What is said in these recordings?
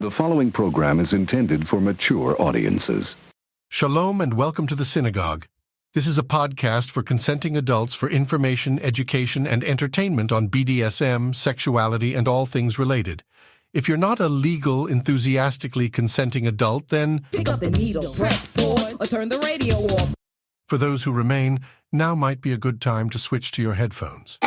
The following program is intended for mature audiences. Shalom and welcome to the Synagogue. This is a podcast for consenting adults for information, education, and entertainment on BDSM, sexuality, and all things related. If you're not a legal, enthusiastically consenting adult, then pick up the needle, press pause, or turn the radio off. For those who remain, now might be a good time to switch to your headphones.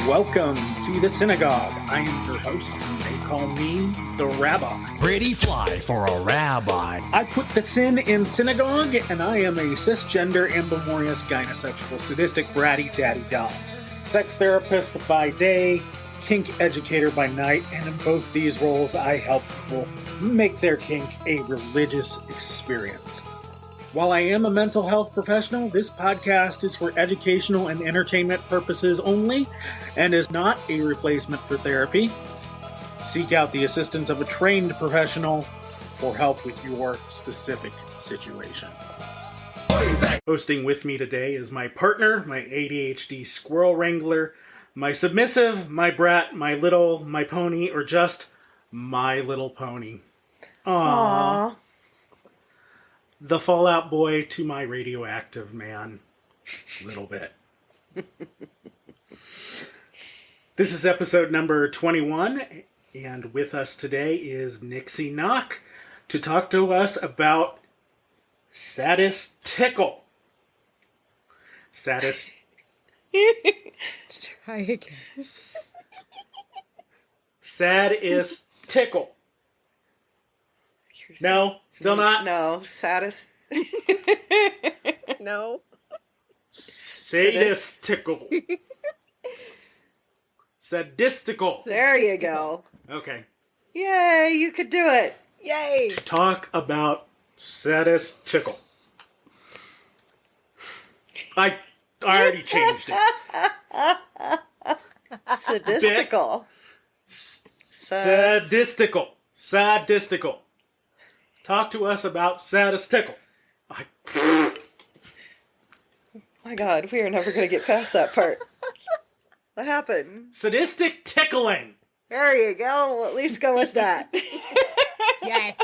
Welcome to the Synagogue. I am your host, and they call me the Rabbi. Pretty fly for a rabbi. I put the sin in synagogue, and I am a cisgender, ambimorous, gynosexual, sadistic, bratty daddy doll. Sex therapist by day, kink educator by night, and in both these roles I help people make their kink a religious experience. While I am a mental health professional, this podcast is for educational and entertainment purposes only and is not a replacement for therapy. Seek out the assistance of a trained professional for help with your specific situation. Hosting with me today is my partner, my ADHD squirrel wrangler, my submissive, my brat, my little, my pony, or just my little pony. Aww. The Fallout Boy to my radioactive man. Little bit. This is episode number 21, and with us today is Nyxie Noc to talk to us about Sadistickle. Try again. Sadistickle. No, still not? No, saddest. No. Sadistickle. Sadistickle. There you go. Okay. Yay, you could do it. Yay. Talk about Sadistickle. I already changed it. Sadistickle. Sadistickle. Talk to us about Sadistickle. My God, we are never going to get past that part. What happened? Sadistic tickling. There you go. We'll at least go with that. Yes.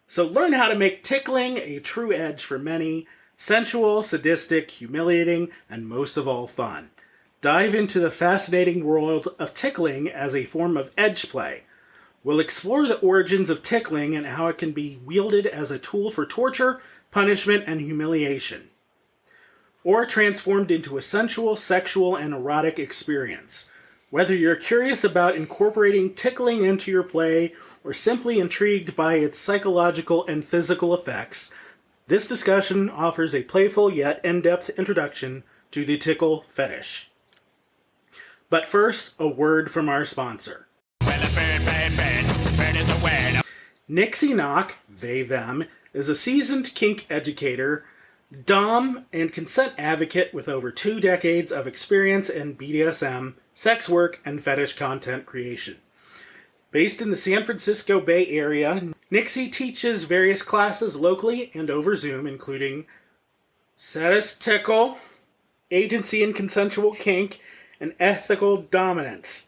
So learn how to make tickling a true edge for many, sensual, sadistic, humiliating, and most of all fun. Dive into the fascinating world of tickling as a form of edge play. We'll explore the origins of tickling and how it can be wielded as a tool for torture, punishment, and humiliation, or transformed into a sensual, sexual, and erotic experience. Whether you're curious about incorporating tickling into your play or simply intrigued by its psychological and physical effects, this discussion offers a playful yet in-depth introduction to the tickle fetish. But first, a word from our sponsor. Nyxie Noc, they, them, is a seasoned kink educator, Domme, and consent advocate with over 2 decades of experience in BDSM, sex work, and fetish content creation. Based in the San Francisco Bay Area, Nyxie teaches various classes locally and over Zoom, including Sadistickle, agency and consensual kink, and ethical dominance.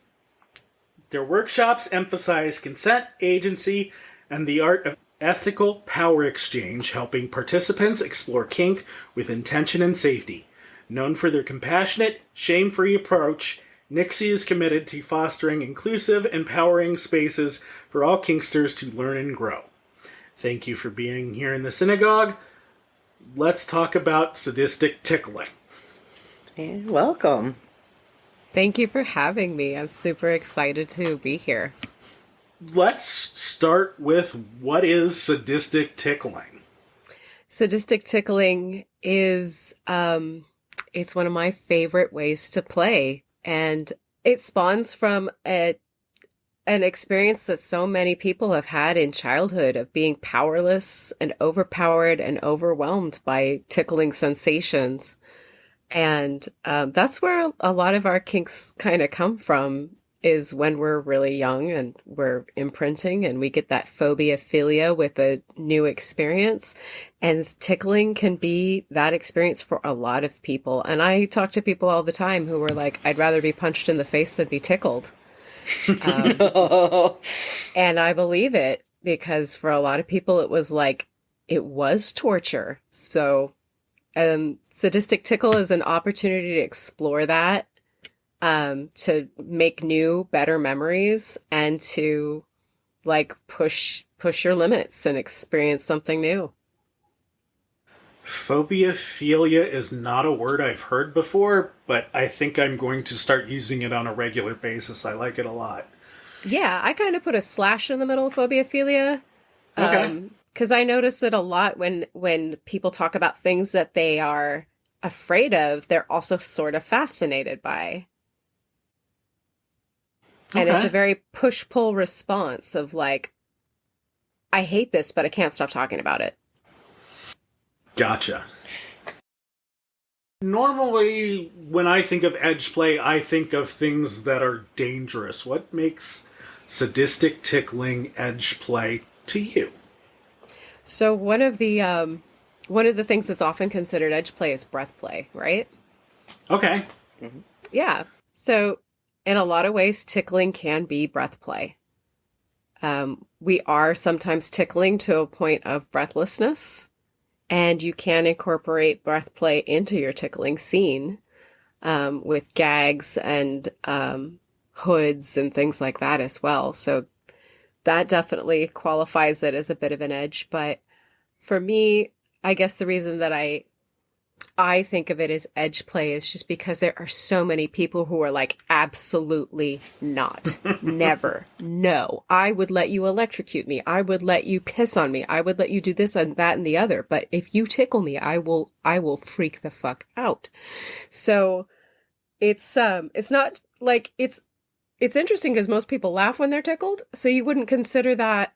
Their workshops emphasize consent, agency, and the art of ethical power exchange, helping participants explore kink with intention and safety. Known for their compassionate, shame-free approach, Nyxie is committed to fostering inclusive, empowering spaces for all kinksters to learn and grow. Thank you for being here in the Synagogue. Let's talk about sadistic tickling. And welcome. Thank you for having me. I'm super excited to be here. Let's start with what is sadistic tickling? Sadistic tickling is it's one of my favorite ways to play, and it spawns from an experience that so many people have had in childhood of being powerless and overpowered and overwhelmed by tickling sensations. And that's where a lot of our kinks kind of come from. is when we're really young and we're imprinting and we get that phobia philia with a new experience. And tickling can be that experience for a lot of people. And I talk to people all the time who are like, I'd rather be punched in the face than be tickled. And I believe it, because for a lot of people, it was like, it was torture. So sadistic tickle is an opportunity to explore that, to make new, better memories, and to like push your limits and experience something new. Phobia-philia is not a word I've heard before, but I think I'm going to start using it on a regular basis. I like it a lot. Yeah, I kind of put a slash in the middle of phobia-philia. Okay. Because I notice it a lot when people talk about things that they are afraid of, they're also sort of fascinated by. And it's a very push-pull response of like, I hate this, but I can't stop talking about it. Gotcha. Normally, when I think of edge play, I think of things that are dangerous. What makes sadistic tickling edge play to you? So one of the things that's often considered edge play is breath play, right? Okay. Mm-hmm. Yeah. So in a lot of ways, tickling can be breath play. We are sometimes tickling to a point of breathlessness, and you can incorporate breath play into your tickling scene with gags and hoods and things like that as well. So that definitely qualifies it as a bit of an edge. But for me, I guess the reason that I think of it as edge play is just because there are so many people who are like, absolutely not, never, no, I would let you electrocute me. I would let you piss on me. I would let you do this and that and the other. But if you tickle me, I will freak the fuck out. So it's not like it's interesting because most people laugh when they're tickled. So you wouldn't consider that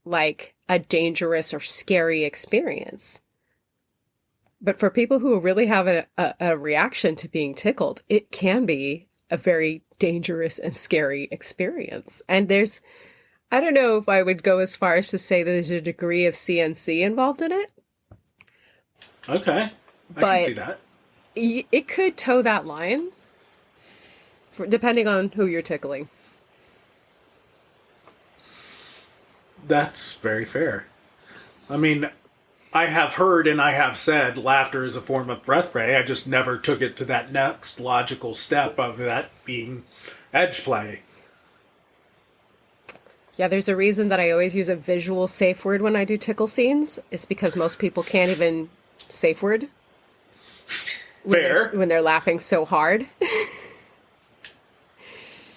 like a dangerous or scary experience. But for people who really have a reaction to being tickled, it can be a very dangerous and scary experience. And I don't know if I would go as far as to say there's a degree of CNC involved in it. Okay. I can see that. It could toe that line, depending on who you're tickling. That's very fair. I mean, I have heard and I have said laughter is a form of breath play. I just never took it to that next logical step of that being edge play. Yeah, there's a reason that I always use a visual safe word when I do tickle scenes. It's because most people can't even safe word when they're laughing so hard.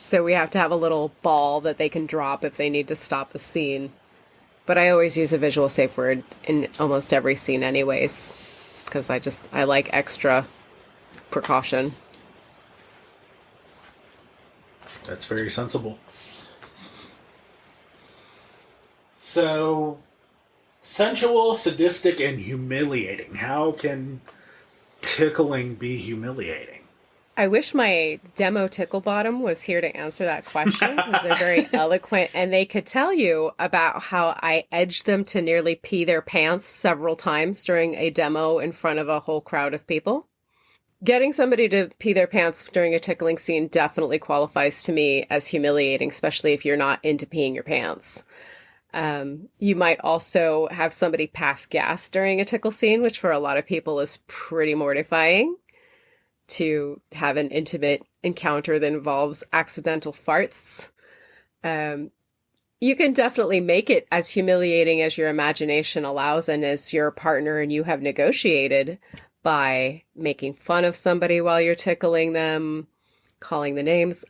So we have to have a little ball that they can drop if they need to stop the scene. But I always use a visual safe word in almost every scene anyways, because I like extra precaution. That's very sensible. So, sensual, sadistic, and humiliating. How can tickling be humiliating? I wish my demo tickle bottom was here to answer that question, because they're very eloquent, and they could tell you about how I edged them to nearly pee their pants several times during a demo in front of a whole crowd of people. Getting somebody to pee their pants during a tickling scene definitely qualifies to me as humiliating, especially if you're not into peeing your pants. You might also have somebody pass gas during a tickle scene, which for a lot of people is pretty mortifying. To have an intimate encounter that involves accidental farts. You can definitely make it as humiliating as your imagination allows and as your partner and you have negotiated by making fun of somebody while you're tickling them, calling the names.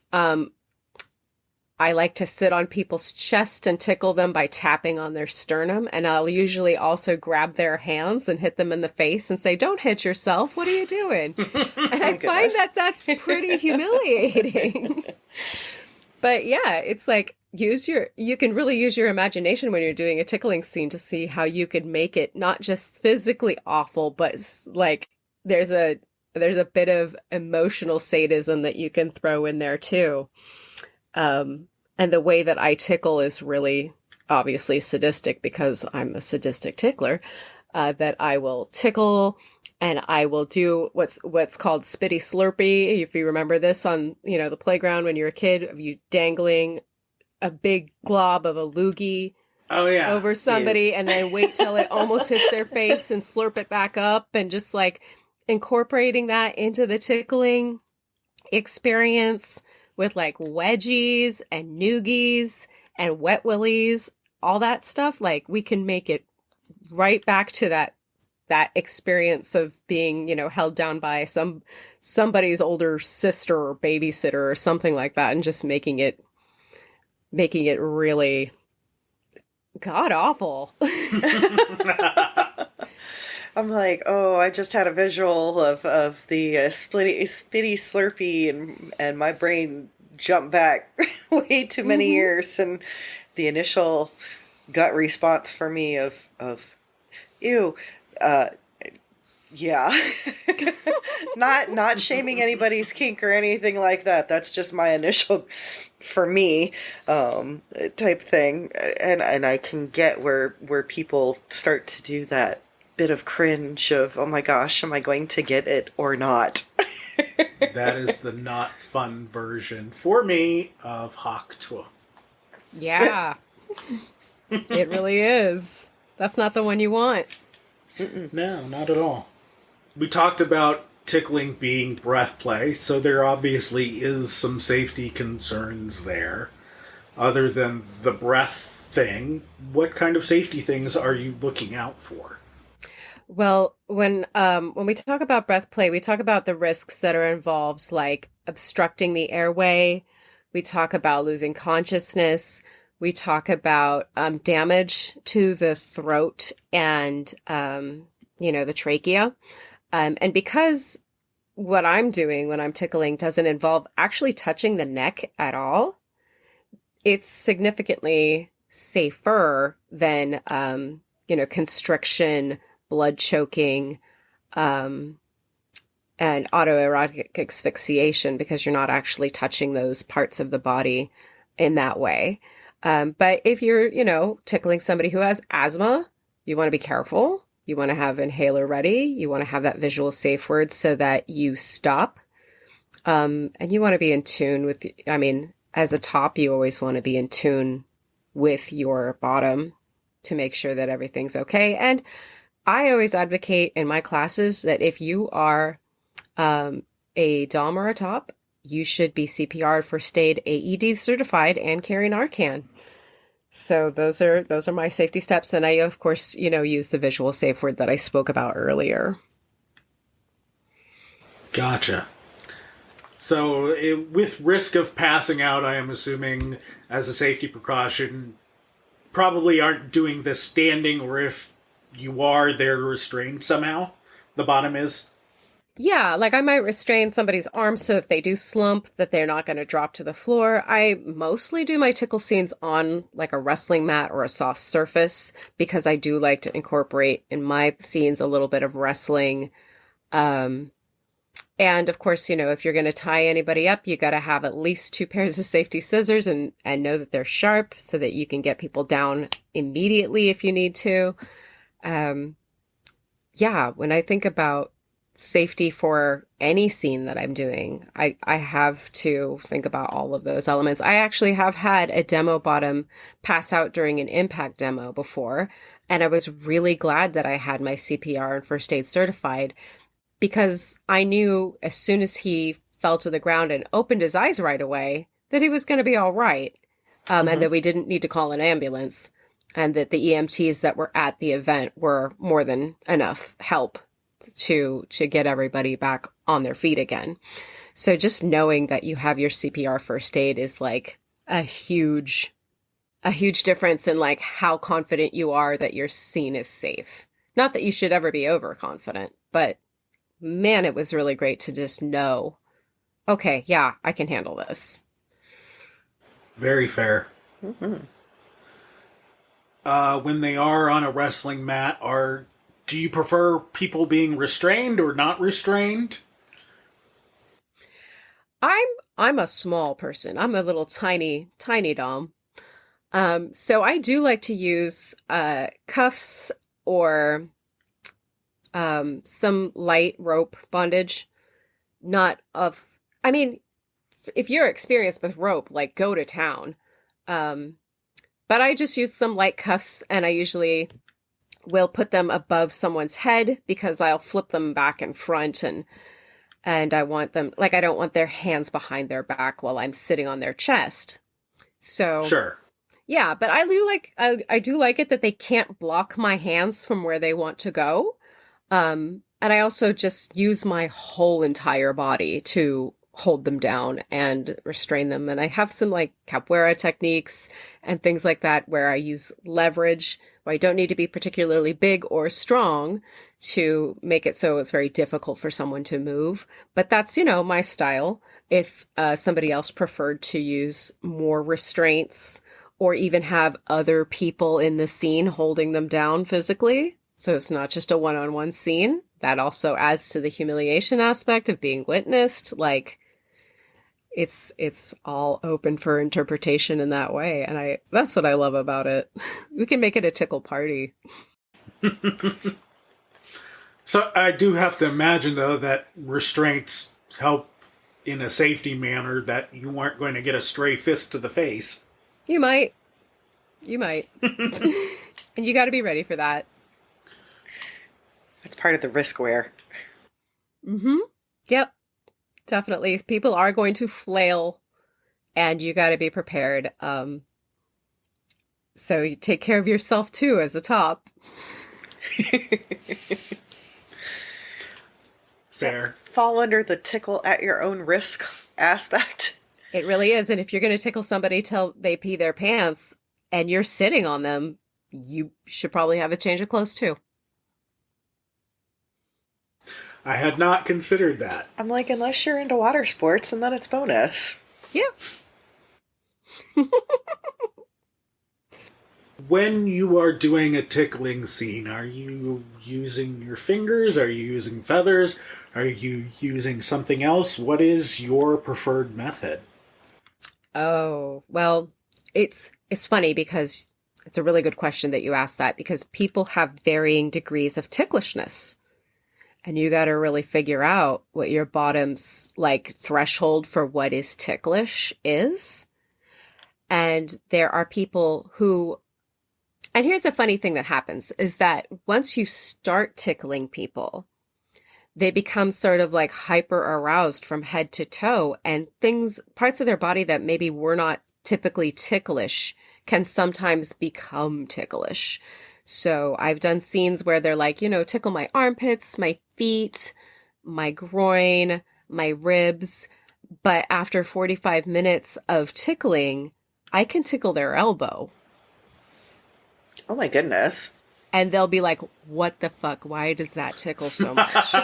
I like to sit on people's chest and tickle them by tapping on their sternum. And I'll usually also grab their hands and hit them in the face and say, "Don't hit yourself. What are you doing?" And I find that that's pretty humiliating. But yeah, it's like you can really use your imagination when you're doing a tickling scene to see how you could make it not just physically awful, but like there's there's a bit of emotional sadism that you can throw in there too. And the way that I tickle is really obviously sadistic because I'm a sadistic tickler, that I will tickle and I will do what's called spitty slurpee. If you remember this on, the playground when you're a kid, of you dangling a big glob of a loogie over somebody and then wait till it almost hits their face and slurp it back up, and just like incorporating that into the tickling experience with like wedgies and noogies and wet willies, all that stuff. Like we can make it right back to that experience of being, held down by somebody's older sister or babysitter or something like that, and just making it really god awful. I'm like, oh, I just had a visual of the spitty slurpee, and my brain jumped back way too many years, and the initial gut response for me of ew, yeah, not shaming anybody's kink or anything like that. That's just my initial, for me, type thing, and I can get where people start to do that bit of cringe of, oh my gosh, am I going to get it or not? That is the not fun version for me of Haktua. Yeah. It really is. That's not the one you want. No, not at all. We talked about tickling being breath play, so there obviously is some safety concerns there. Other than the breath thing, what kind of safety things are you looking out for? Well, when we talk about breath play, we talk about the risks that are involved, like obstructing the airway. We talk about losing consciousness. We talk about damage to the throat and, the trachea. And because what I'm doing when I'm tickling doesn't involve actually touching the neck at all, it's significantally safer than, constriction, blood choking, and autoerotic asphyxiation, because you're not actually touching those parts of the body in that way. But if you're, tickling somebody who has asthma, you want to be careful. You want to have inhaler ready. You want to have that visual safe word so that you stop. And you want to be in tune with, as a top, you always want to be in tune with your bottom to make sure that everything's okay. And I always advocate in my classes that if you are a Domme or a top, you should be CPR first aid AED certified and carry Narcan. So those are my safety steps. And I, of course, use the visual safe word that I spoke about earlier. Gotcha. So with risk of passing out, I am assuming as a safety precaution, probably aren't doing this standing, or if you are, they're restrained somehow. The bottom is. Yeah, like I might restrain somebody's arm so if they do slump that they're not going to drop to the floor. I mostly do my tickle scenes on like a wrestling mat or a soft surface because I do like to incorporate in my scenes a little bit of wrestling. And of course, if you're going to tie anybody up, you got to have at least 2 pairs of safety scissors and know that they're sharp so that you can get people down immediately if you need to. Yeah, when I think about safety for any scene that I'm doing, I have to think about all of those elements. I actually have had a demo bottom pass out during an impact demo before, and I was really glad that I had my CPR and first aid certified because I knew as soon as he fell to the ground and opened his eyes right away that he was going to be all right, and that we didn't need to call an ambulance, and that the EMTs that were at the event were more than enough help to get everybody back on their feet again. So just knowing that you have your CPR first aid is like a huge difference in like how confident you are that your scene is safe. Not that you should ever be overconfident, but man, it was really great to just know, okay, yeah, I can handle this. Very fair. Mm-hmm. When they are on a wrestling mat, do you prefer people being restrained or not restrained? I'm a small person. I'm a little tiny Dom. So I do like to use cuffs or some light rope bondage. I mean, if you're experienced with rope, like, go to town. But I just use some light cuffs, and I usually will put them above someone's head because I'll flip them back and front, and I want them, like, I don't want their hands behind their back while I'm sitting on their chest. So Sure. yeah, but I do like it that they can't block my hands from where they want to go. And I also just use my whole entire body to hold them down and restrain them. And I have some, like, capoeira techniques and things like that where I use leverage, where I don't need to be particularly big or strong to make it so it's very difficult for someone to move. But that's, my style. If somebody else preferred to use more restraints or even have other people in the scene holding them down physically, so it's not just a one-on-one scene, that also adds to the humiliation aspect of being witnessed. Like, it's all open for interpretation in that way. And that's what I love about it. We can make it a tickle party. So I do have to imagine, though, that restraints help in a safety manner, that you aren't going to get a stray fist to the face. You might. And you got to be ready for that. That's part of the risk wear. Mm-hmm. Yep. Definitely. People are going to flail, and you got to be prepared. So you take care of yourself, too, as a top. Fair. Fall under the tickle at your own risk aspect. It really is. And if you're going to tickle somebody till they pee their pants and you're sitting on them, you should probably have a change of clothes, too. I had not considered that. I'm like, unless you're into water sports, and then it's bonus. Yeah. When you are doing a tickling scene, are you using your fingers? Are you using feathers? Are you using something else? What is your preferred method? Oh, well, it's funny because it's a really good question that you asked that, because people have varying degrees of ticklishness. And you got to really figure out what your bottom's, like, threshold for what is ticklish is. And there are people who, and here's a funny thing that happens, is that once you start tickling people, they become sort of like hyper aroused from head to toe, and parts of their body that maybe were not typically ticklish can sometimes become ticklish. So I've done scenes where they're like, tickle my armpits, my feet, my groin, my ribs. But after 45 minutes of tickling, I can tickle their elbow. Oh my goodness. And they'll be like, what the fuck? Why does that tickle so much?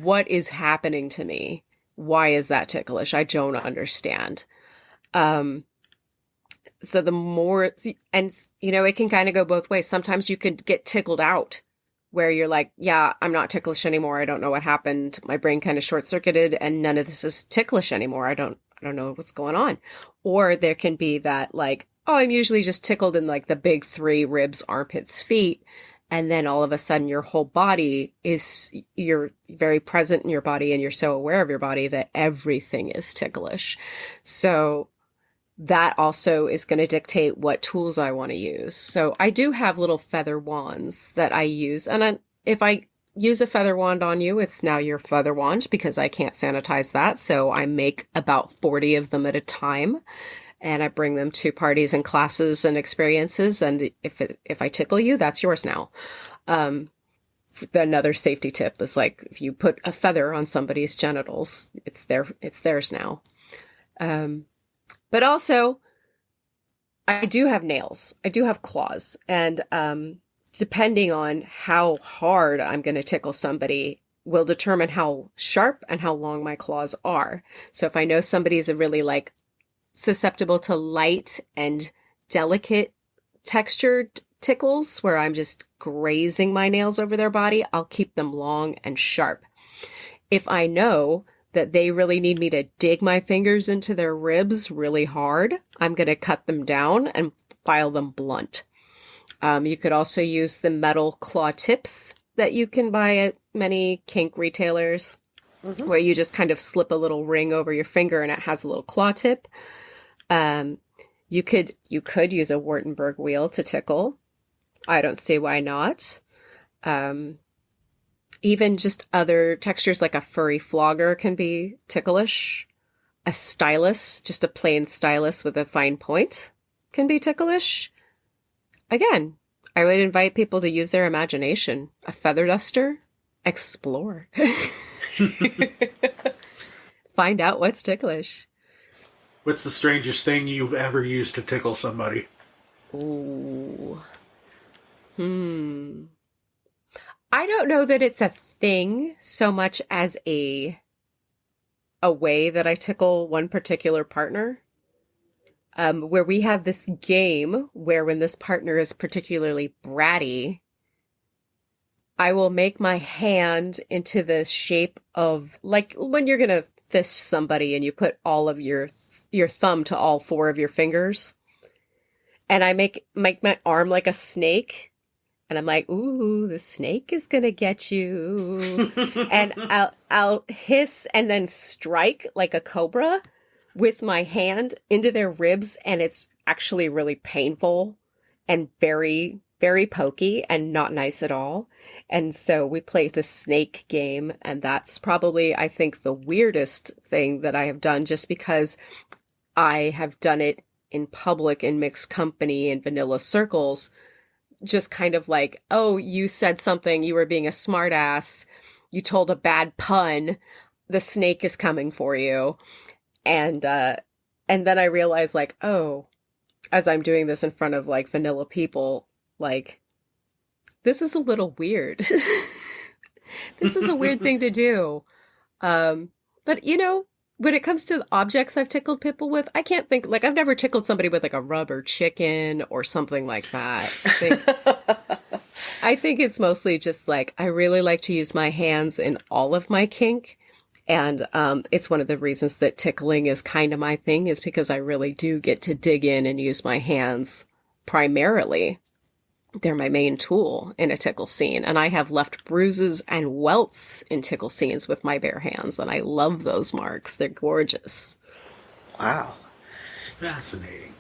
What is happening to me? Why is that ticklish? I don't understand. So the more, and it can kind of go both ways. Sometimes you could get tickled out where you're like, yeah, I'm not ticklish anymore. I don't know what happened. My brain kind of short circuited and none of this is ticklish anymore. I don't know what's going on. Or there can be that, like, oh, I'm usually just tickled in, like, the big three: ribs, armpits, feet. And then all of a sudden your whole body you're very present in your body and you're so aware of your body that everything is ticklish. So that also is going to dictate what tools I want to use. So I do have little feather wands that I use. And if I use a feather wand on you, it's now your feather wand because I can't sanitize that. So I make about 40 of them at a time. And I bring them to parties and classes and experiences. And if I tickle you, that's yours now. Another safety tip is, like, if you put a feather on somebody's genitals, it's theirs now. But also, I do have nails. I do have claws. And depending on how hard I'm going to tickle somebody will determine how sharp and how long my claws are. So if I know somebody's really, like, susceptible to light and delicate textured tickles where I'm just grazing my nails over their body, I'll keep them long and sharp. If I know that they really need me to dig my fingers into their ribs really hard, I'm going to cut them down and file them blunt. You could also use the metal claw tips that you can buy at many kink retailers, where you just kind of slip a little ring over your finger and it has a little claw tip. You could use a Wartenberg wheel to tickle. I don't see why not. Even just other textures like a furry flogger can be ticklish. A stylus, just a plain stylus with a fine point, can be ticklish. Again, I would invite people to use their imagination. A feather duster? Explore. Find out what's ticklish. What's the strangest thing you've ever used to tickle somebody? Ooh. I don't know that it's a thing so much as a way that I tickle one particular partner. Where we have this game where when this partner is particularly bratty, I will make my hand into the shape of, like when you're going to fist somebody and you put all of your thumb to all four of your fingers. And I make my arm like a snake. And I'm like, ooh, the snake is going to get you. And I'll hiss and then strike like a cobra with my hand into their ribs, and it's actually really painful and very, very pokey and not nice at all. And so we play the snake game, and that's probably, I think, the weirdest thing that I have done, just because I have done it in public in mixed company in vanilla circles, just kind of like, oh, you said something, you were being a smartass, you told a bad pun, the snake is coming for you. And then I realized, like, oh, as I'm doing this in front of, like, vanilla people, like, this is a little weird. This is a weird thing to do. But, you know, when it comes to the objects I've tickled people with, I can't think, like, I've never tickled somebody with, like, a rubber chicken or something like that. I think it's mostly just, like, I really like to use my hands in all of my kink. And it's one of the reasons that tickling is kind of my thing, is because I really do get to dig in and use my hands primarily. They're my main tool in a tickle scene. And I have left bruises and welts in tickle scenes with my bare hands. And I love those marks. They're gorgeous. Wow. Fascinating.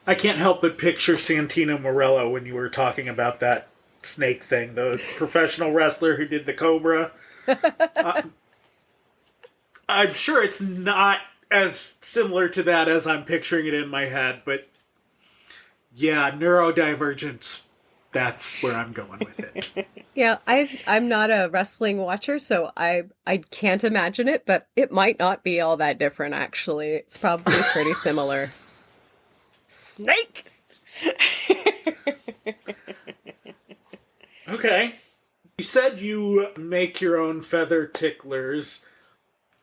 I can't help but picture Santino Morello when you were talking about that snake thing, the professional wrestler who did the Cobra. I'm sure it's not as similar to that as I'm picturing it in my head, but yeah, neurodivergence, that's where I'm going with it. Yeah, I'm not a wrestling watcher, so I can't imagine it, but it might not be all that different, actually. It's probably pretty similar. Snake! Okay. You said you make your own feather ticklers.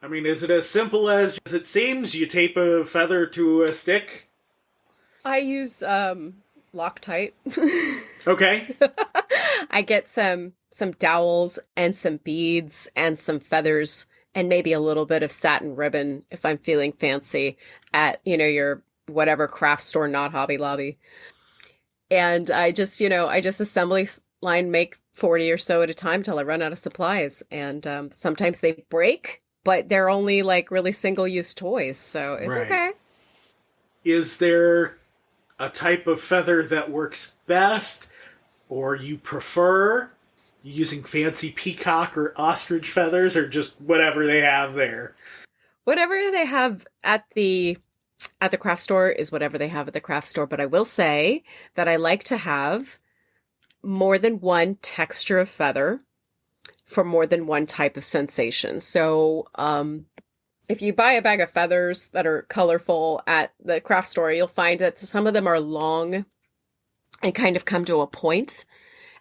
I mean, is it as simple as it seems? You tape a feather to a stick? I use Loctite. Okay. I get some dowels and some beads and some feathers and maybe a little bit of satin ribbon if I'm feeling fancy at, you know, your whatever craft store, not Hobby Lobby. And I just assembly line make 40 or so at a time till I run out of supplies. And sometimes they break, but they're only like really single-use toys, so it's right. Okay. Is there a type of feather that works best, or you prefer using fancy peacock or ostrich feathers, or just whatever they have there? Whatever they have at the craft store is whatever they have at the craft store. But I will say that I like to have more than one texture of feather for more than one type of sensation. So if you buy a bag of feathers that are colorful at the craft store, you'll find that some of them are long and kind of come to a point.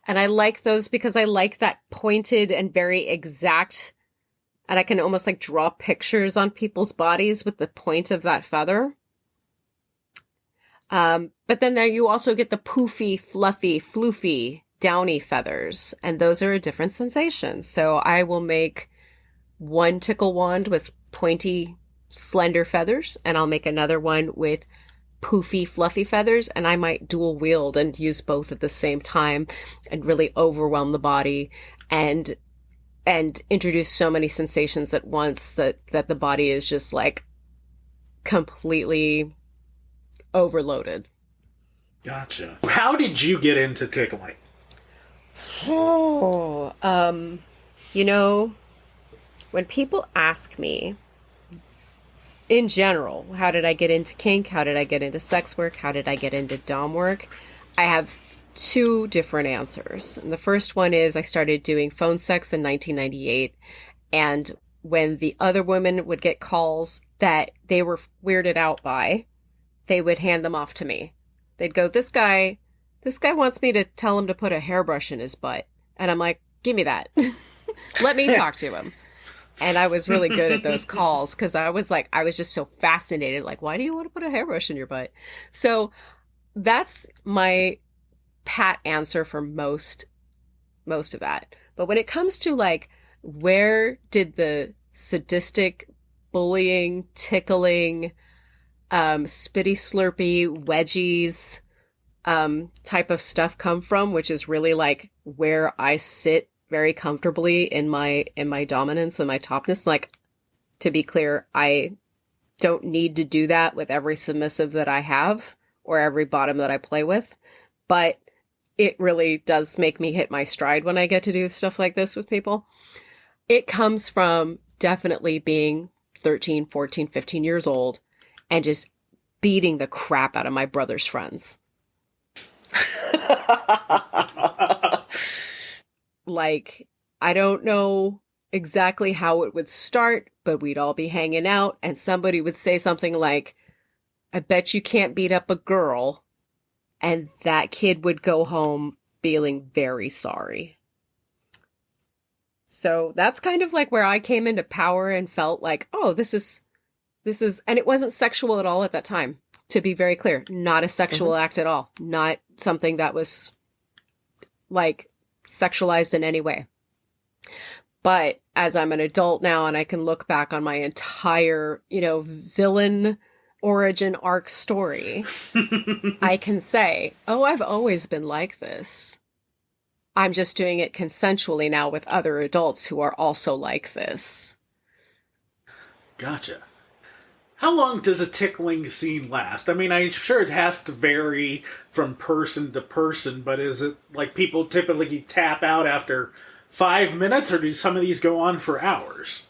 And I like those because I like that pointed and very exact, and I can almost like draw pictures on people's bodies with the point of that feather. But then there you also get the poofy, fluffy, floofy, downy feathers, and those are a different sensation. So I will make one tickle wand with pointy, slender feathers, and I'll make another one with poofy, fluffy feathers, and I might dual wield and use both at the same time and really overwhelm the body and introduce so many sensations at once that the body is just like completely overloaded. Gotcha. How did you get into tickling? Oh, when people ask me, in general, how did I get into kink? How did I get into sex work? How did I get into Domme work? I have two different answers. And the first one is I started doing phone sex in 1998. And when the other women would get calls that they were weirded out by, they would hand them off to me. They'd go, this guy wants me to tell him to put a hairbrush in his butt. And I'm like, give me that. Let me talk to him. And I was really good at those calls because I was just so fascinated. Like, why do you want to put a hairbrush in your butt? So that's my pat answer for most of that. But when it comes to like, where did the sadistic, bullying, tickling, spitty slurpy, wedgies, type of stuff come from, which is really like where I sit very comfortably in my dominance and my topness. Like, to be clear, I don't need to do that with every submissive that I have or every bottom that I play with, but it really does make me hit my stride when I get to do stuff like this with people. It comes from definitely being 13, 14, 15 years old and just beating the crap out of my brother's friends. Like, I don't know exactly how it would start, but we'd all be hanging out and somebody would say something like, I bet you can't beat up a girl. And that kid would go home feeling very sorry. So that's kind of like where I came into power and felt like, oh, this is, and it wasn't sexual at all at that time. To be very clear, not a sexual act at all. Not something that was like sexualized in any way. But as I'm an adult now and I can look back on my entire, villain origin arc story, I can say, oh, I've always been like this. I'm just doing it consensually now with other adults who are also like this. Gotcha. How long does a tickling scene last? I mean, I'm sure it has to vary from person to person, but is it like people typically tap out after 5 minutes, or do some of these go on for hours?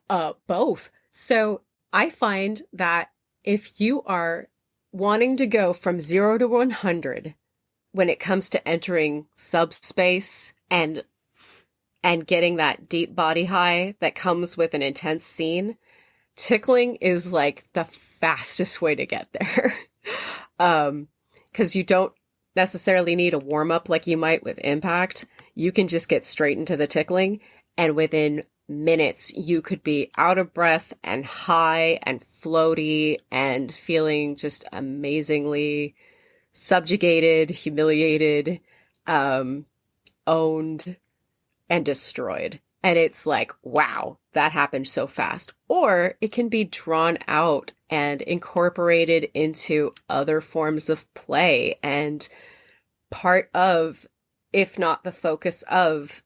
Both. So I find that if you are wanting to go from 0 to 100 when it comes to entering subspace and getting that deep body high that comes with an intense scene, tickling is like the fastest way to get there. 'Cause you don't necessarily need a warm up like you might with impact. You can just get straight into the tickling, and within minutes you could be out of breath and high and floaty and feeling just amazingly subjugated, humiliated, owned, and destroyed. And it's like, wow, that happened so fast. Or it can be drawn out and incorporated into other forms of play and part of, if not the focus of,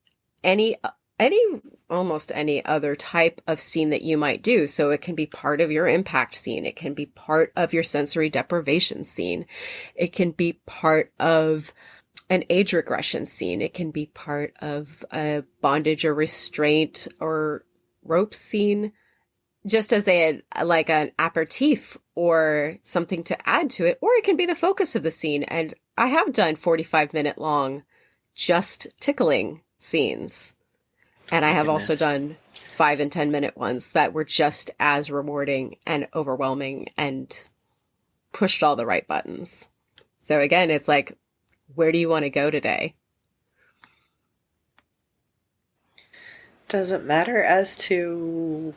almost any other type of scene that you might do. So it can be part of your impact scene. It can be part of your sensory deprivation scene. It can be part of an age regression scene. It can be part of a bondage or restraint or rope scene, just as an aperitif or something to add to it. Or it can be the focus of the scene. And I have done 45-minute long just tickling scenes. And I have also done 5 and 10-minute ones that were just as rewarding and overwhelming and pushed all the right buttons. So again, it's like, where do you want to go today? Does it matter as to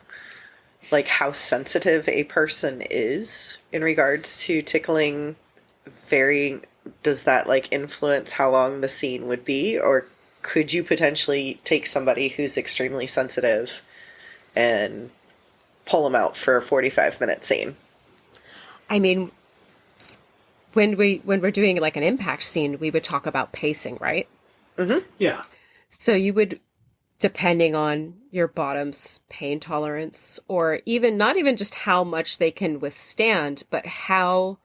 like how sensitive a person is in regards to tickling varying? Does that like influence how long the scene would be, or could you potentially take somebody who's extremely sensitive and pull them out for a 45-minute scene. I mean, when we're doing like an impact scene, we would talk about pacing, right? Mm-hmm. Yeah. So you would, depending on your bottom's pain tolerance, or even not even just how much they can withstand, but how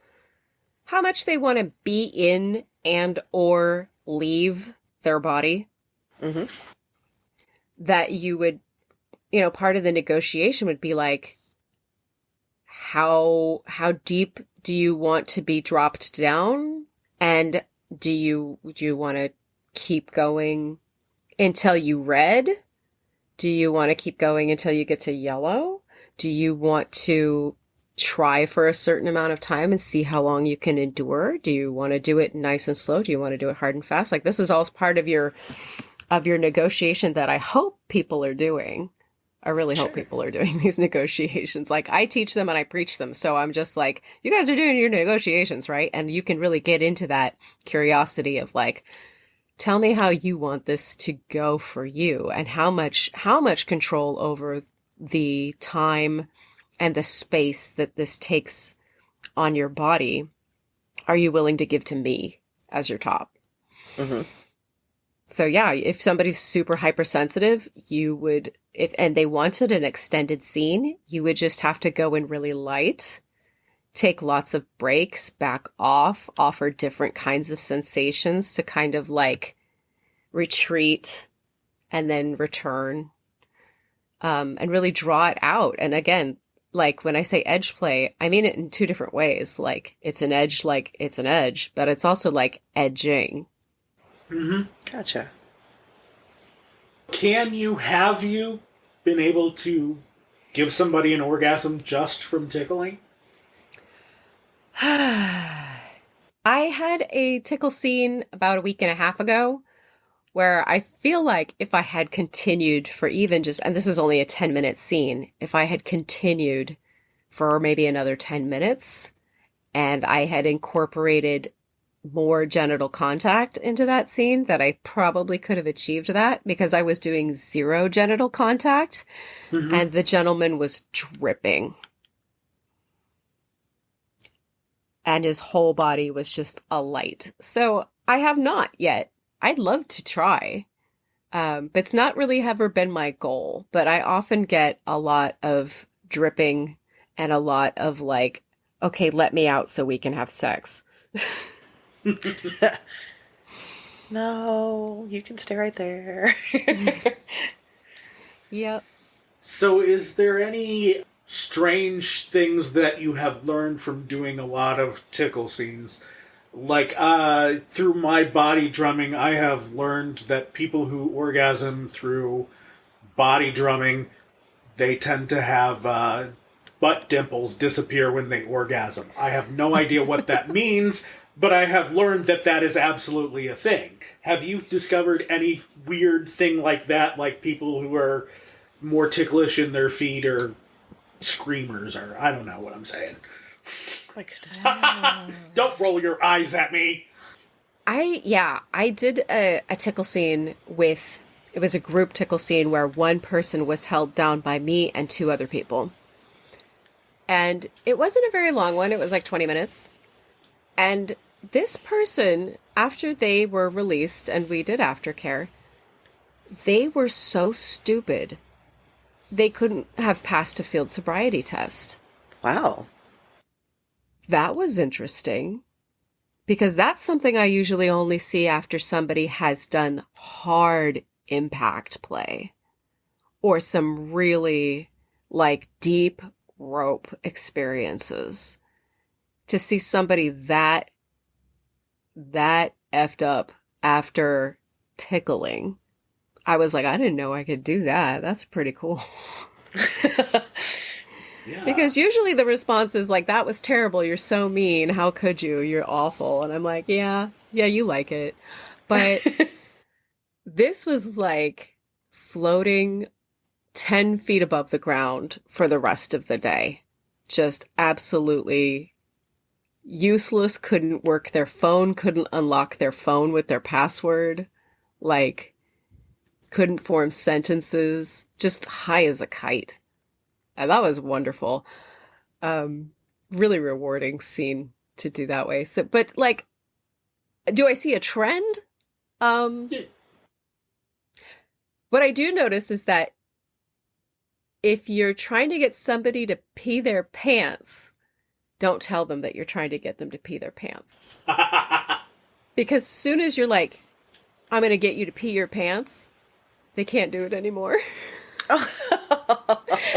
much they want to be in and or leave their body, Mm-hmm. that you would, part of the negotiation would be like, how deep do you want to be dropped down? And do you want to keep going until you red? Do you want to keep going until you get to yellow? Do you want to try for a certain amount of time and see how long you can endure? Do you want to do it nice and slow? Do you want to do it hard and fast? Like, this is all part of your negotiation that I hope people are doing. I really hope people are doing these negotiations. Like, I teach them and I preach them. So I'm just like, you guys are doing your negotiations, right? And you can really get into that curiosity of like, tell me how you want this to go for you, and how much control over the time and the space that this takes on your body are you willing to give to me as your top? Mm-hmm. So yeah, if somebody's super hypersensitive, you would, and they wanted an extended scene, you would just have to go in really light, take lots of breaks, back off, offer different kinds of sensations to kind of like retreat and then return, and really draw it out. And again, like when I say edge play, I mean it in two different ways. Like, it's an edge, but it's also like edging. Mm-hmm. Gotcha. Have you been able to give somebody an orgasm just from tickling? I had a tickle scene about a week and a half ago where I feel like if I had continued for even just, and this was only a 10-minute scene, if I had continued for maybe another 10 minutes and I had incorporated more genital contact into that scene, that I probably could have achieved that, because I was doing 0 genital contact, Mm-hmm. and the gentleman was dripping. And his whole body was just alight. So I have not yet. I'd love to try. But it's not really ever been my goal. But I often get a lot of dripping and a lot of like, okay, let me out so we can have sex. No, you can stay right there. Yep. So is there any strange things that you have learned from doing a lot of tickle scenes? Like, through my body drumming, I have learned that people who orgasm through body drumming, they tend to have butt dimples disappear when they orgasm. I have no idea what that means, but I have learned that that is absolutely a thing. Have you discovered any weird thing like that, like people who are more ticklish in their feet or screamers, or I don't know what I'm saying? My goodness. Don't roll your eyes at me. I did a tickle scene with, it was a group tickle scene where one person was held down by me and 2 other people. And it wasn't a very long one. It was like 20 minutes. And this person, after they were released and we did aftercare, they were so stupid. They couldn't have passed a field sobriety test. Wow. That was interesting, because that's something I usually only see after somebody has done hard impact play or some really like deep rope experiences. To see somebody that effed up after tickling, I was like, I didn't know I could do that. That's pretty cool. Yeah. Because usually the response is like, that was terrible. You're so mean. How could you? You're awful. And I'm like, yeah, you like it. But this was like floating 10 feet above the ground for the rest of the day. Just absolutely useless. Couldn't work their phone. Couldn't unlock their phone with their password. Like, couldn't form sentences, just high as a kite. And that was wonderful. Really rewarding scene to do that way. So, but like, do I see a trend? What I do notice is that if you're trying to get somebody to pee their pants, don't tell them that you're trying to get them to pee their pants. Because as soon as you're like, I'm going to get you to pee your pants, they can't do it anymore.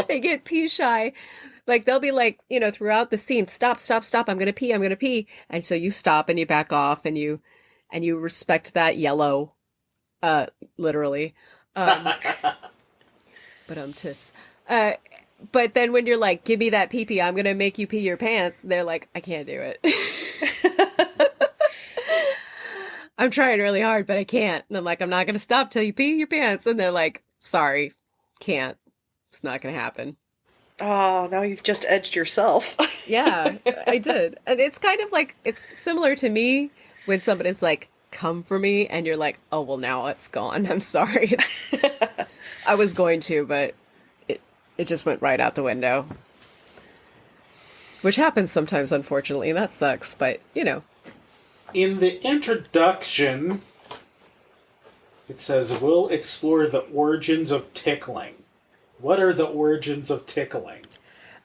They get pee shy. Like, they'll be like, you know, throughout the scene, stop, stop, stop, I'm going to pee, I'm going to pee. And so you stop and you back off and you respect that yellow, literally. But then when you're like, give me that pee-pee, I'm going to make you pee your pants, they're like, I can't do it. I'm trying really hard, but I can't. And I'm like, I'm not going to stop till you pee your pants. And they're like, sorry, can't. It's not going to happen. Oh, now you've just edged yourself. Yeah, I did. And it's kind of like, it's similar to me when somebody's like, come for me, and you're like, oh, well, now it's gone. I'm sorry. I was going to, but it just went right out the window. Which happens sometimes, unfortunately, and that sucks, but, you know. In the introduction, it says, we'll explore the origins of tickling. What are the origins of tickling?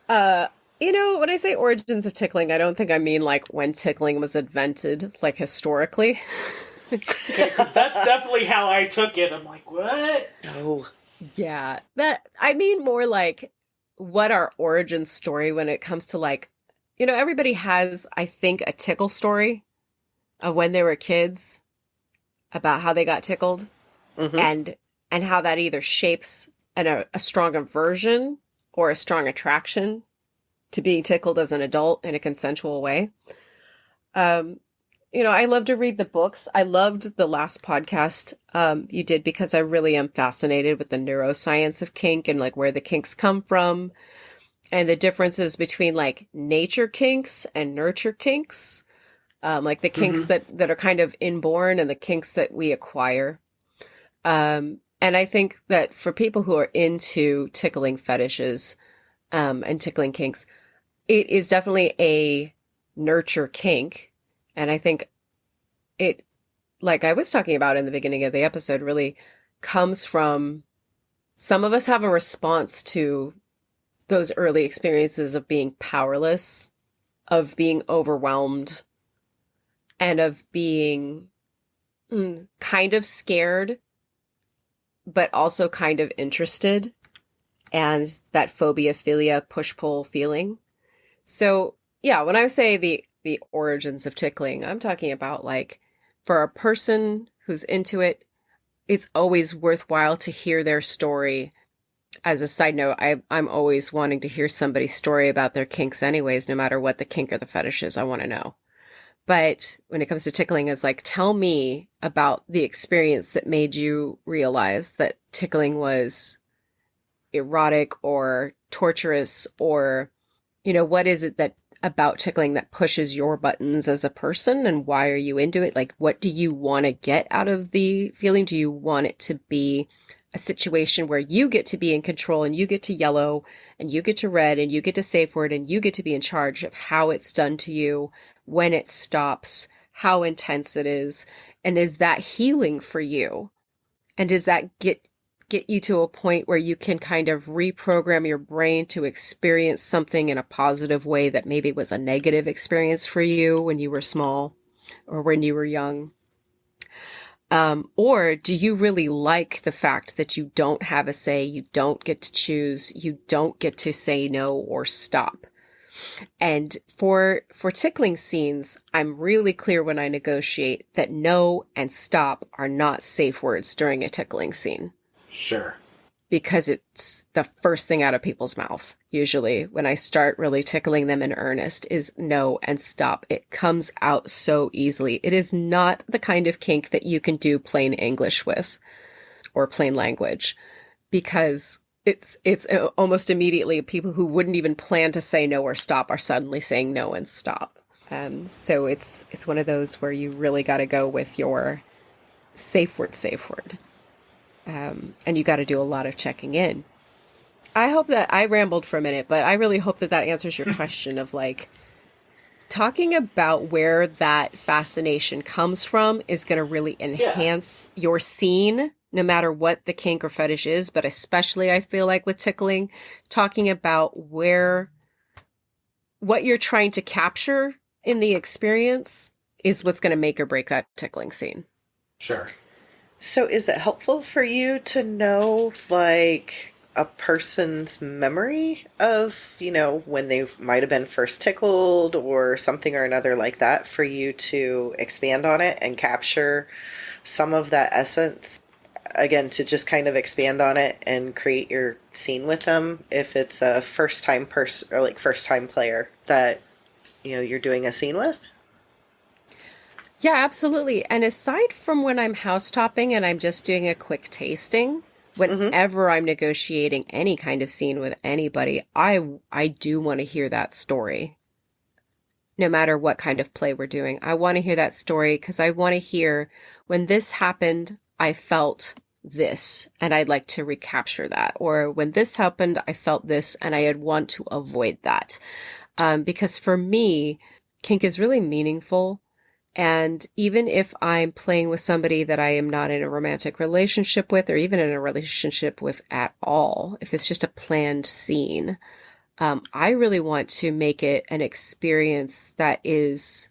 You know, when I say origins of tickling, I don't think I mean like when tickling was invented, like historically. Okay, because that's definitely how I took it. I'm like, what? No. Yeah, that, I mean more like what our origin story when it comes to like, you know, everybody has, I think, a tickle story of when they were kids about how they got tickled, and how that either shapes a strong aversion or a strong attraction to being tickled as an adult in a consensual way. You know, I love to read the books. I loved the last podcast you did because I really am fascinated with the neuroscience of kink and like where the kinks come from and the differences between like nature kinks and nurture kinks. Like the kinks that are kind of inborn and the kinks that we acquire. And I think that for people who are into tickling fetishes and tickling kinks, it is definitely a nurture kink. And I think it, like I was talking about in the beginning of the episode, really comes from some of us have a response to those early experiences of being powerless, of being overwhelmed, and of being kind of scared, but also kind of interested, and that phobia, philia, push-pull feeling. So, yeah, when I say the origins of tickling, I'm talking about like for a person who's into it, it's always worthwhile to hear their story. As a side note, I'm always wanting to hear somebody's story about their kinks anyways, no matter what the kink or the fetish is, I want to know. But when it comes to tickling, it's like, tell me about the experience that made you realize that tickling was erotic or torturous, or, you know, what is it that about tickling that pushes your buttons as a person, and why are you into it? Like, what do you want to get out of the feeling? Do you want it to be a situation where you get to be in control and you get to yellow and you get to red and you get to safe word and you get to be in charge of how it's done to you, when it stops, how intense it is, and is that healing for you? And does that get you to a point where you can kind of reprogram your brain to experience something in a positive way that maybe was a negative experience for you when you were small or when you were young? Or do you really like the fact that you don't have a say, you don't get to choose, you don't get to say no or stop? And for tickling scenes, I'm really clear when I negotiate that no and stop are not safe words during a tickling scene. Sure. Because it's the first thing out of people's mouth, usually, when I start really tickling them in earnest, is no and stop. It comes out so easily. It is not the kind of kink that you can do plain English with, or plain language, because it's almost immediately people who wouldn't even plan to say no or stop are suddenly saying no and stop. So it's one of those where you really got to go with your safe word. And you got to do a lot of checking in. I hope that I rambled for a minute, but I really hope that that answers your question of like, talking about where that fascination comes from is going to really enhance your scene, no matter what the kink or fetish is, but especially I feel like with tickling, talking about what you're trying to capture in the experience is what's going to make or break that tickling scene. Sure. So is it helpful for you to know, like, a person's memory of, when they might have been first tickled or something or another like that, for you to expand on it and capture some of that essence? Again, to just kind of expand on it and create your scene with them if it's a first-time person or like first-time player that, you're doing a scene with? Yeah, absolutely. And aside from when I'm house topping and I'm just doing a quick tasting, whenever I'm negotiating any kind of scene with anybody, I do want to hear that story. No matter what kind of play we're doing, I want to hear that story because I want to hear, when this happened, I felt this and I'd like to recapture that. Or when this happened, I felt this and I'd want to avoid that. Because for me, kink is really meaningful. And even if I'm playing with somebody that I am not in a romantic relationship with, or even in a relationship with at all, if it's just a planned scene, I really want to make it an experience that is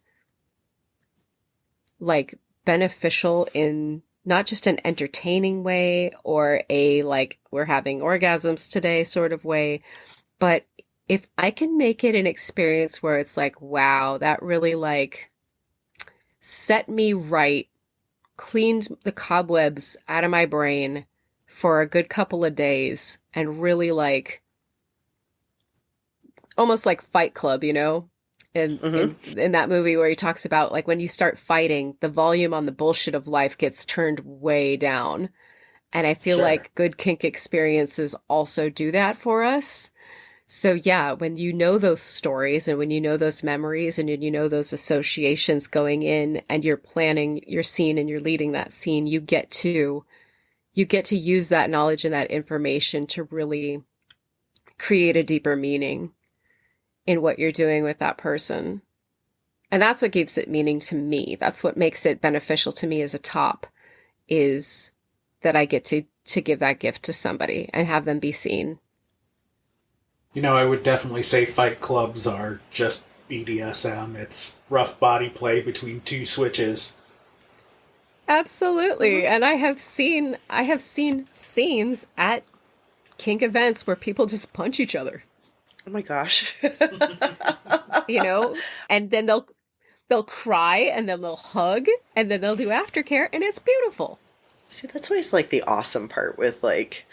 like beneficial in not just an entertaining way or a like we're having orgasms today sort of way, but if I can make it an experience where it's like, wow, that really like set me right, cleaned the cobwebs out of my brain for a good couple of days, and really like almost like Fight Club, in that movie where he talks about like when you start fighting, the volume on the bullshit of life gets turned way down. And I feel like good kink experiences also do that for us. So yeah, when you know those stories and when you know those memories and you know those associations going in and you're planning your scene and you're leading that scene, you get to use that knowledge and that information to really create a deeper meaning in what you're doing with that person. And that's what gives it meaning to me. That's what makes it beneficial to me as a top, is that I get to give that gift to somebody and have them be seen. I would definitely say fight clubs are just BDSM. It's rough body play between two switches. Absolutely. And I have seen scenes at kink events where people just punch each other. Oh my gosh. And then they'll cry and then they'll hug and then they'll do aftercare, and it's beautiful. See, that's always like the awesome part with like,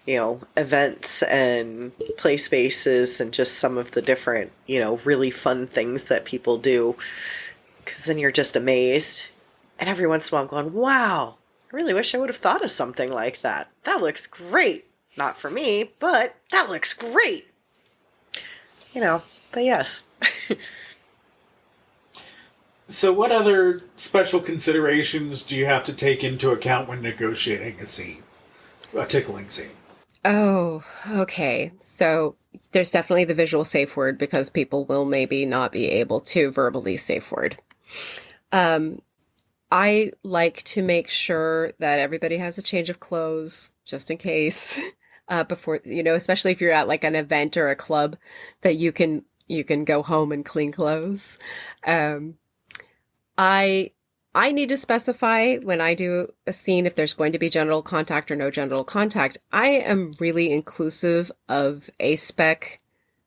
events and play spaces and just some of the different, really fun things that people do. Because then you're just amazed. And every once in a while I'm going, wow, I really wish I would have thought of something like that. That looks great. Not for me, but that looks great. But yes. So what other special considerations do you have to take into account when negotiating a tickling scene? Oh, okay. So there's definitely the visual safe word, because people will maybe not be able to verbally safe word. I like to make sure that everybody has a change of clothes just in case, before, especially if you're at like an event or a club, that you can go home and clean clothes. I need to specify when I do a scene if there's going to be genital contact or no genital contact. I am really inclusive of A-spec,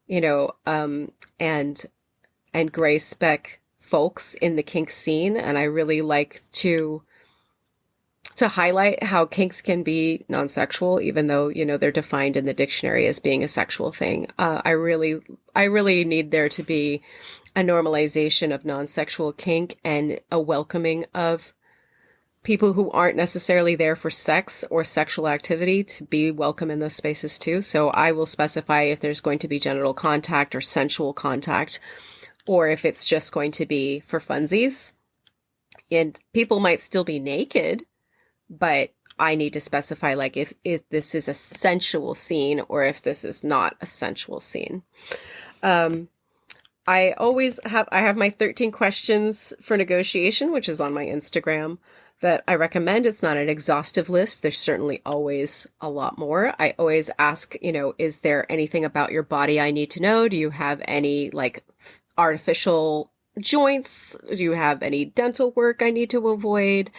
and gray spec folks in the kink scene, and I really like to highlight how kinks can be non-sexual, even though, they're defined in the dictionary as being a sexual thing. I really need there to be a normalization of non-sexual kink and a welcoming of people who aren't necessarily there for sex or sexual activity to be welcome in those spaces too. So I will specify if there's going to be genital contact or sensual contact, or if it's just going to be for funsies. And people might still be naked, but I need to specify like if this is a sensual scene or if this is not a sensual scene. I have my 13 questions for negotiation, which is on my Instagram, that I recommend. It's not an exhaustive list. There's certainly always a lot more. I always ask, is there anything about your body I need to know? Do you have any like artificial joints? Do you have any dental work I need to avoid?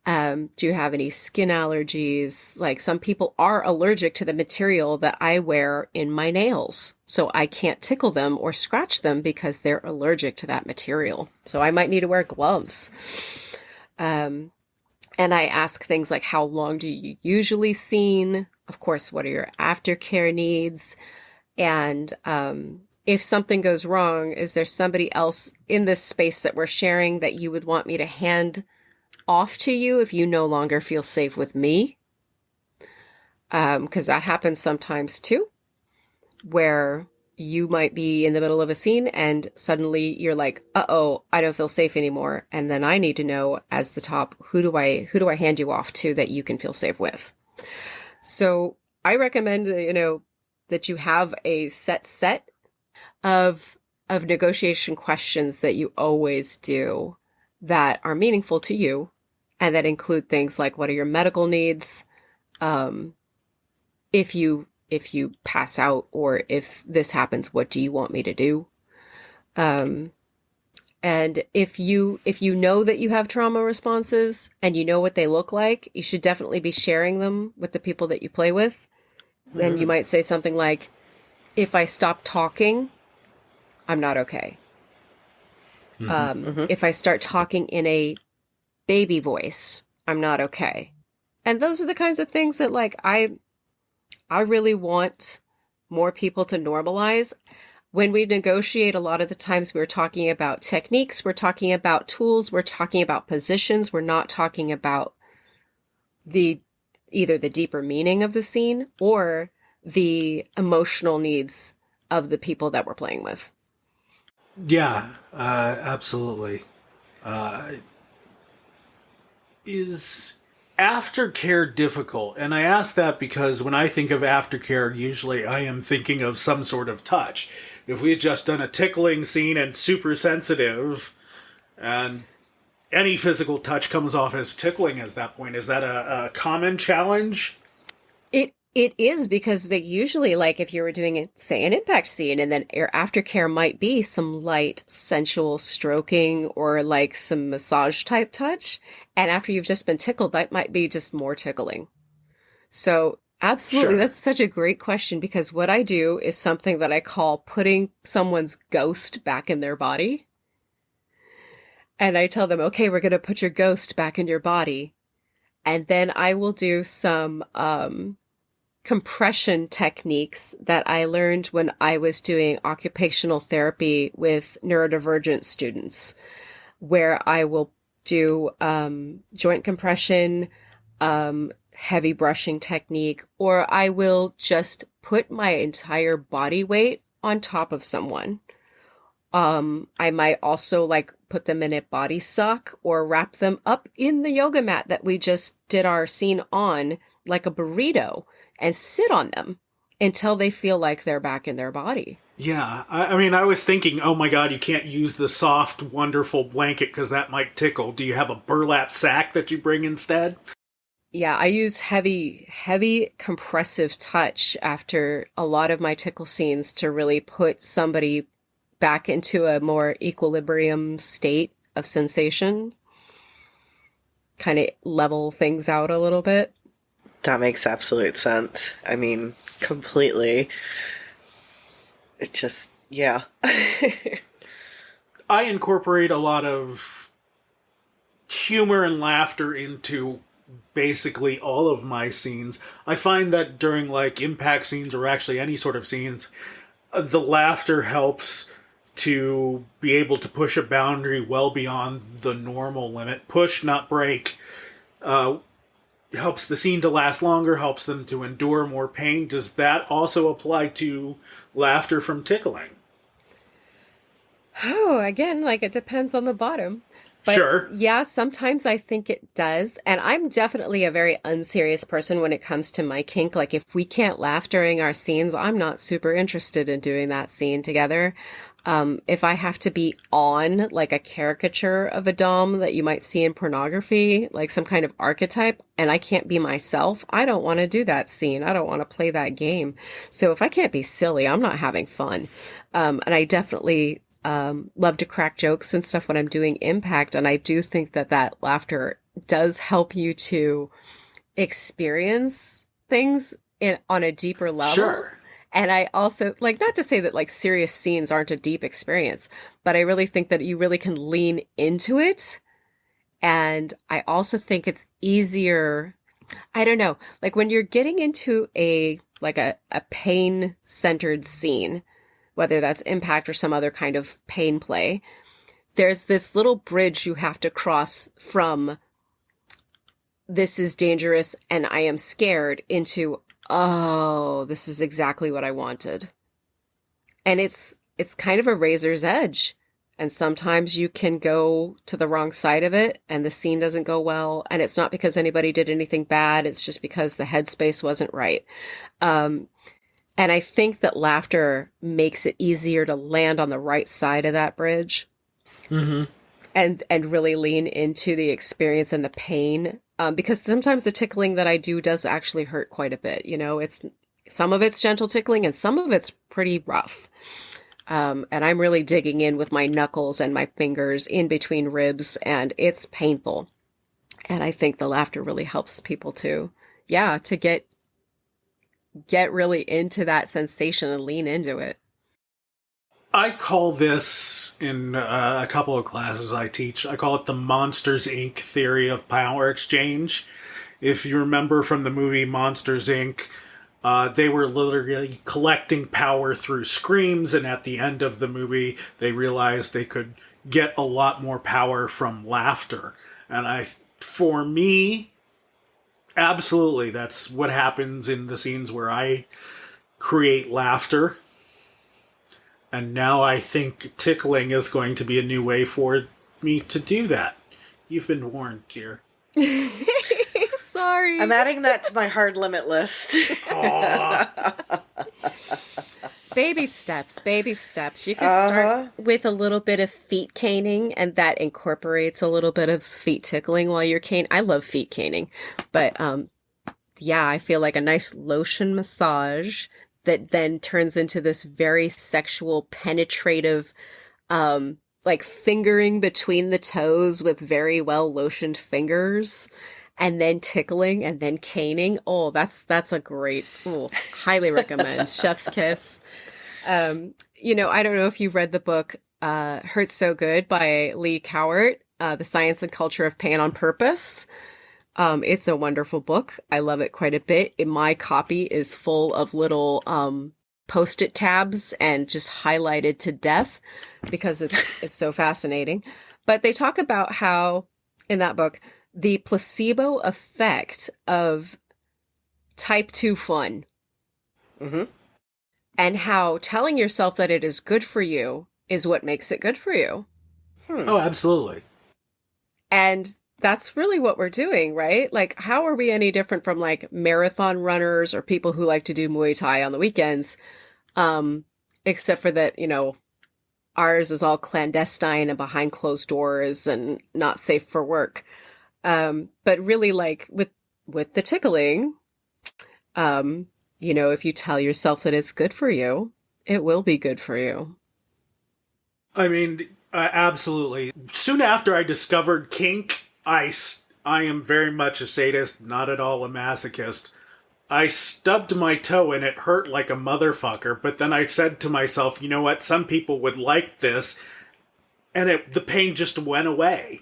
Do you have any skin allergies? Like some people are allergic to the material that I wear in my nails. So I can't tickle them or scratch them because they're allergic to that material. So I might need to wear gloves. And I ask things like, how long do you usually scene? Of course, what are your aftercare needs? And if something goes wrong, is there somebody else in this space that we're sharing that you would want me to hand off to you if you no longer feel safe with me? Because that happens sometimes too, where you might be in the middle of a scene and suddenly you're like, uh-oh, I don't feel safe anymore. And then I need to know as the top, who do I hand you off to that you can feel safe with? So I recommend, that you have a set of negotiation questions that you always do that are meaningful to you. And that include things like, what are your medical needs? If you pass out or if this happens, what do you want me to do? And if you know that you have trauma responses and you know what they look like, you should definitely be sharing them with the people that you play with. Mm-hmm. Then you might say something like, if I stop talking, I'm not okay. If I start talking in a baby voice, I'm not okay. And those are the kinds of things that like I really want more people to normalize. When we negotiate, a lot of the times we're talking about techniques, we're talking about tools, we're talking about positions, we're not talking about either the deeper meaning of the scene or the emotional needs of the people that we're playing with. Yeah, absolutely. Is aftercare difficult? And I ask that because when I think of aftercare, usually I am thinking of some sort of touch. If we had just done a tickling scene and super sensitive, and any physical touch comes off as tickling at that point, is that a common challenge? It is, because they usually, like if you were doing, say, an impact scene, and then your aftercare might be some light sensual stroking or like some massage type touch. And after you've just been tickled, that might be just more tickling. So absolutely, sure. That's such a great question, because what I do is something that I call putting someone's ghost back in their body. And I tell them, okay, we're going to put your ghost back in your body. And then I will do some compression techniques that I learned when I was doing occupational therapy with neurodivergent students, where I will do joint compression, heavy brushing technique, or I will just put my entire body weight on top of someone. I might also like put them in a body suck or wrap them up in the yoga mat that we just did our scene on, like a burrito, and sit on them until they feel like they're back in their body. Yeah, I mean, I was thinking, oh my god, you can't use the soft, wonderful blanket because that might tickle. Do you have a burlap sack that you bring instead? Yeah, I use heavy compressive touch after a lot of my tickle scenes to really put somebody back into a more equilibrium state of sensation. Kind of level things out a little bit. That makes absolute sense. I mean, completely. It just, yeah. I incorporate a lot of humor and laughter into basically all of my scenes. I find that during like impact scenes or actually any sort of scenes, the laughter helps to be able to push a boundary well beyond the normal limit. Push, not break. Helps the scene to last longer, helps them to endure more pain. Does that also apply to laughter from tickling? Oh, again, like it depends on the bottom. But Sure. yeah, sometimes I think it does. And I'm definitely a very unserious person when it comes to my kink. Like if we can't laugh during our scenes, I'm not super interested in doing that scene together. If I have to be on like a caricature of a dom that you might see in pornography, like some kind of archetype, and I can't be myself, I don't want to do that scene. I don't want to play that game. So if I can't be silly, I'm not having fun. And I definitely love to crack jokes and stuff when I'm doing impact. And I do think that that laughter does help you to experience things on a deeper level. Sure. And I also, like, not to say that like serious scenes aren't a deep experience, but I really think that you really can lean into it. And I also think it's easier. I don't know, like when you're getting into a pain centered scene, whether that's impact or some other kind of pain play, there's this little bridge you have to cross from this is dangerous and I am scared into, oh, this is exactly what I wanted. And it's kind of a razor's edge. And sometimes you can go to the wrong side of it and the scene doesn't go well. And it's not because anybody did anything bad. It's just because the headspace wasn't right. And I think that laughter makes it easier to land on the right side of that bridge. Mm-hmm. And really lean into the experience and the pain. Because sometimes the tickling that I do does actually hurt quite a bit. You know, some of it's gentle tickling and some of it's pretty rough. And I'm really digging in with my knuckles and my fingers in between ribs, and it's painful. And I think the laughter really helps people to get really into that sensation and lean into it. I call this, in a couple of classes I teach, I call it the Monsters, Inc. theory of power exchange. If you remember from the movie Monsters, Inc., they were literally collecting power through screams, and at the end of the movie, they realized they could get a lot more power from laughter. And for me, absolutely, that's what happens in the scenes where I create laughter. And now I think tickling is going to be a new way for me to do that. You've been warned, dear. Sorry. I'm adding that to my hard limit list. Baby steps, baby steps. You can start with a little bit of feet caning, and that incorporates a little bit of feet tickling while you're caning. I love feet caning, but yeah, I feel like a nice lotion massage that then turns into this very sexual, penetrative, like fingering between the toes with very well lotioned fingers, and then tickling and then caning. Oh, that's a great, highly recommend. Chef's kiss. You know, I don't know if you've read the book, Hurt So Good by Lee Cowart, The Science and Culture of Pain on Purpose. It's a wonderful book. I love it quite a bit. My copy is full of little Post-it tabs and just highlighted to death because it's so fascinating. But they talk about how, in that book, the placebo effect of type 2 fun. Mm-hmm. And how telling yourself that it is good for you is what makes it good for you. Oh, absolutely. And that's really what we're doing, right? Like, how are we any different from like marathon runners or people who like to do Muay Thai on the weekends? Except for that, you know, ours is all clandestine and behind closed doors and not safe for work. But really, like with the tickling, you know, if you tell yourself that it's good for you, it will be good for you. I mean, absolutely. Soon after I discovered kink, I am very much a sadist, not at all a masochist. I stubbed my toe and it hurt like a motherfucker, but then I said to myself, you know what, some people would like this, and the pain just went away.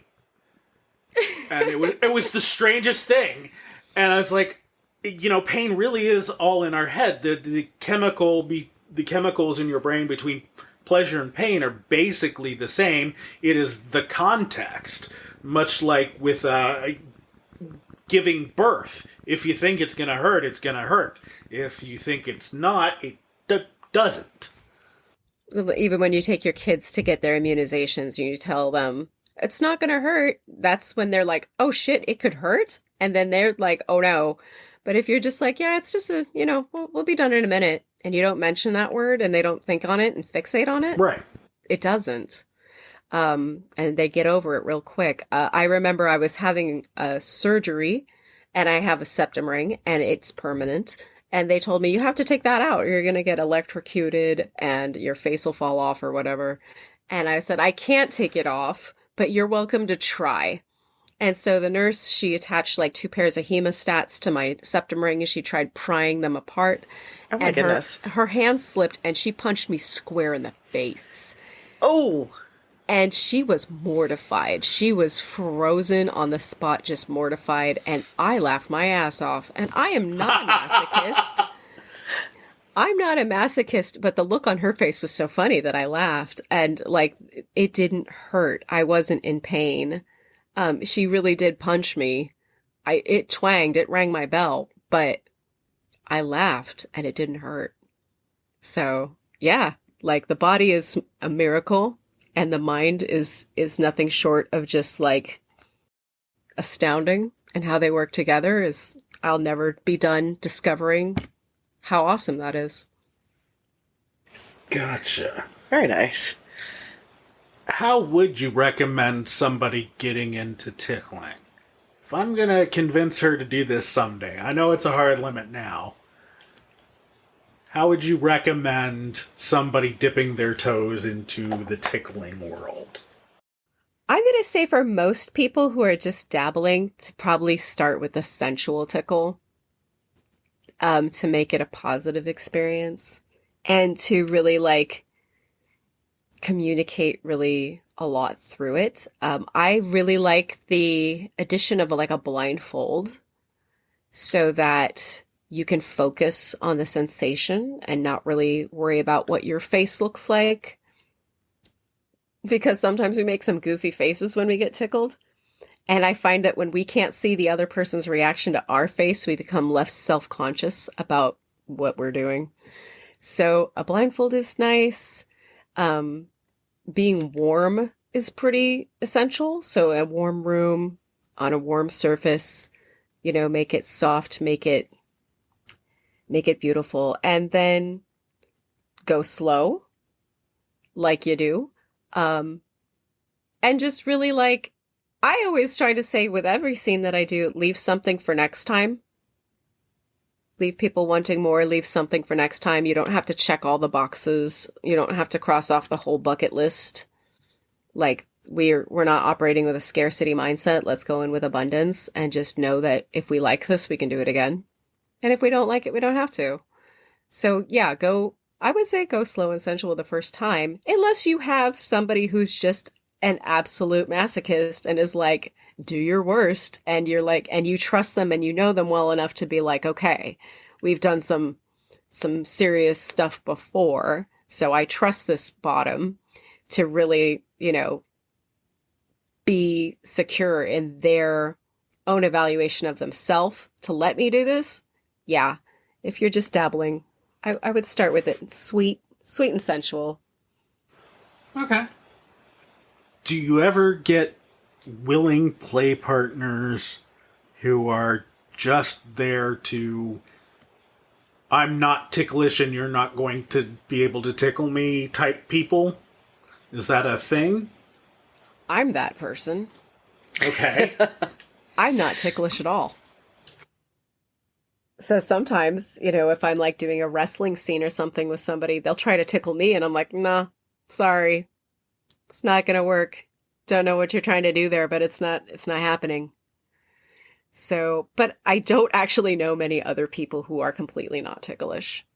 And it was the strangest thing. And I was like, you know, pain really is all in our head. The chemicals in your brain between pleasure and pain are basically the same. It is the context, much like with giving birth. If you think it's going to hurt, it's going to hurt. If you think it's not, it doesn't. Even when you take your kids to get their immunizations, you tell them, it's not going to hurt. That's when they're like, oh shit, it could hurt. And then they're like, oh no. But if you're just like, yeah, it's just we'll be done in a minute. And you don't mention that word and they don't think on it and fixate on it. Right. It doesn't. And they get over it real quick. I remember I was having a surgery and I have a septum ring and it's permanent. And they told me, you have to take that out or you're going to get electrocuted and your face will fall off or whatever. And I said, I can't take it off, but you're welcome to try. And so the nurse, she attached like 2 pairs of hemostats to my septum ring and she tried prying them apart. Oh my and goodness. Her hand slipped and she punched me square in the face. Oh. And she was mortified. She was frozen on the spot, just mortified. And I laughed my ass off. And I am not a masochist. I'm not a masochist, but the look on her face was so funny that I laughed. And like, it didn't hurt. I wasn't in pain. She really did punch me. It twanged, it rang my bell, but I laughed and it didn't hurt. So yeah, like the body is a miracle. And the mind is nothing short of just like astounding. And how they work together is, I'll never be done discovering how awesome that is. Gotcha. Very nice. How would you recommend somebody getting into tickling? If I'm going to convince her to do this someday, I know it's a hard limit now. How would you recommend somebody dipping their toes into the tickling world? I'm going to say for most people who are just dabbling to probably start with the sensual tickle to make it a positive experience and to really like communicate really a lot through it. I really like the addition of like a blindfold so that you can focus on the sensation and not really worry about what your face looks like. Because sometimes we make some goofy faces when we get tickled. And I find that when we can't see the other person's reaction to our face, we become less self-conscious about what we're doing. So a blindfold is nice. Being warm is pretty essential. So a warm room on a warm surface, make it soft, make it beautiful, and then go slow like you do. And just really like, I always try to say with every scene that I do, leave something for next time. Leave people wanting more, leave something for next time. You don't have to check all the boxes. You don't have to cross off the whole bucket list. Like we're not operating with a scarcity mindset. Let's go in with abundance and just know that if we like this, we can do it again. And if we don't like it, we don't have to. So yeah, I would say go slow and sensual the first time, unless you have somebody who's just an absolute masochist and is like, do your worst. And you're like, and you trust them and you know them well enough to be like, okay, we've done some serious stuff before. So I trust this bottom to really, be secure in their own evaluation of themselves to let me do this. Yeah. If you're just dabbling, I would start with it sweet and sensual. Okay. Do you ever get willing play partners who are just there to, I'm not ticklish and you're not going to be able to tickle me type people? Is that a thing? I'm that person. Okay. I'm not ticklish at all. So sometimes, if I'm like doing a wrestling scene or something with somebody, they'll try to tickle me and I'm like, nah, sorry. It's not going to work. Don't know what you're trying to do there, but it's not happening. So, but I don't actually know many other people who are completely not ticklish.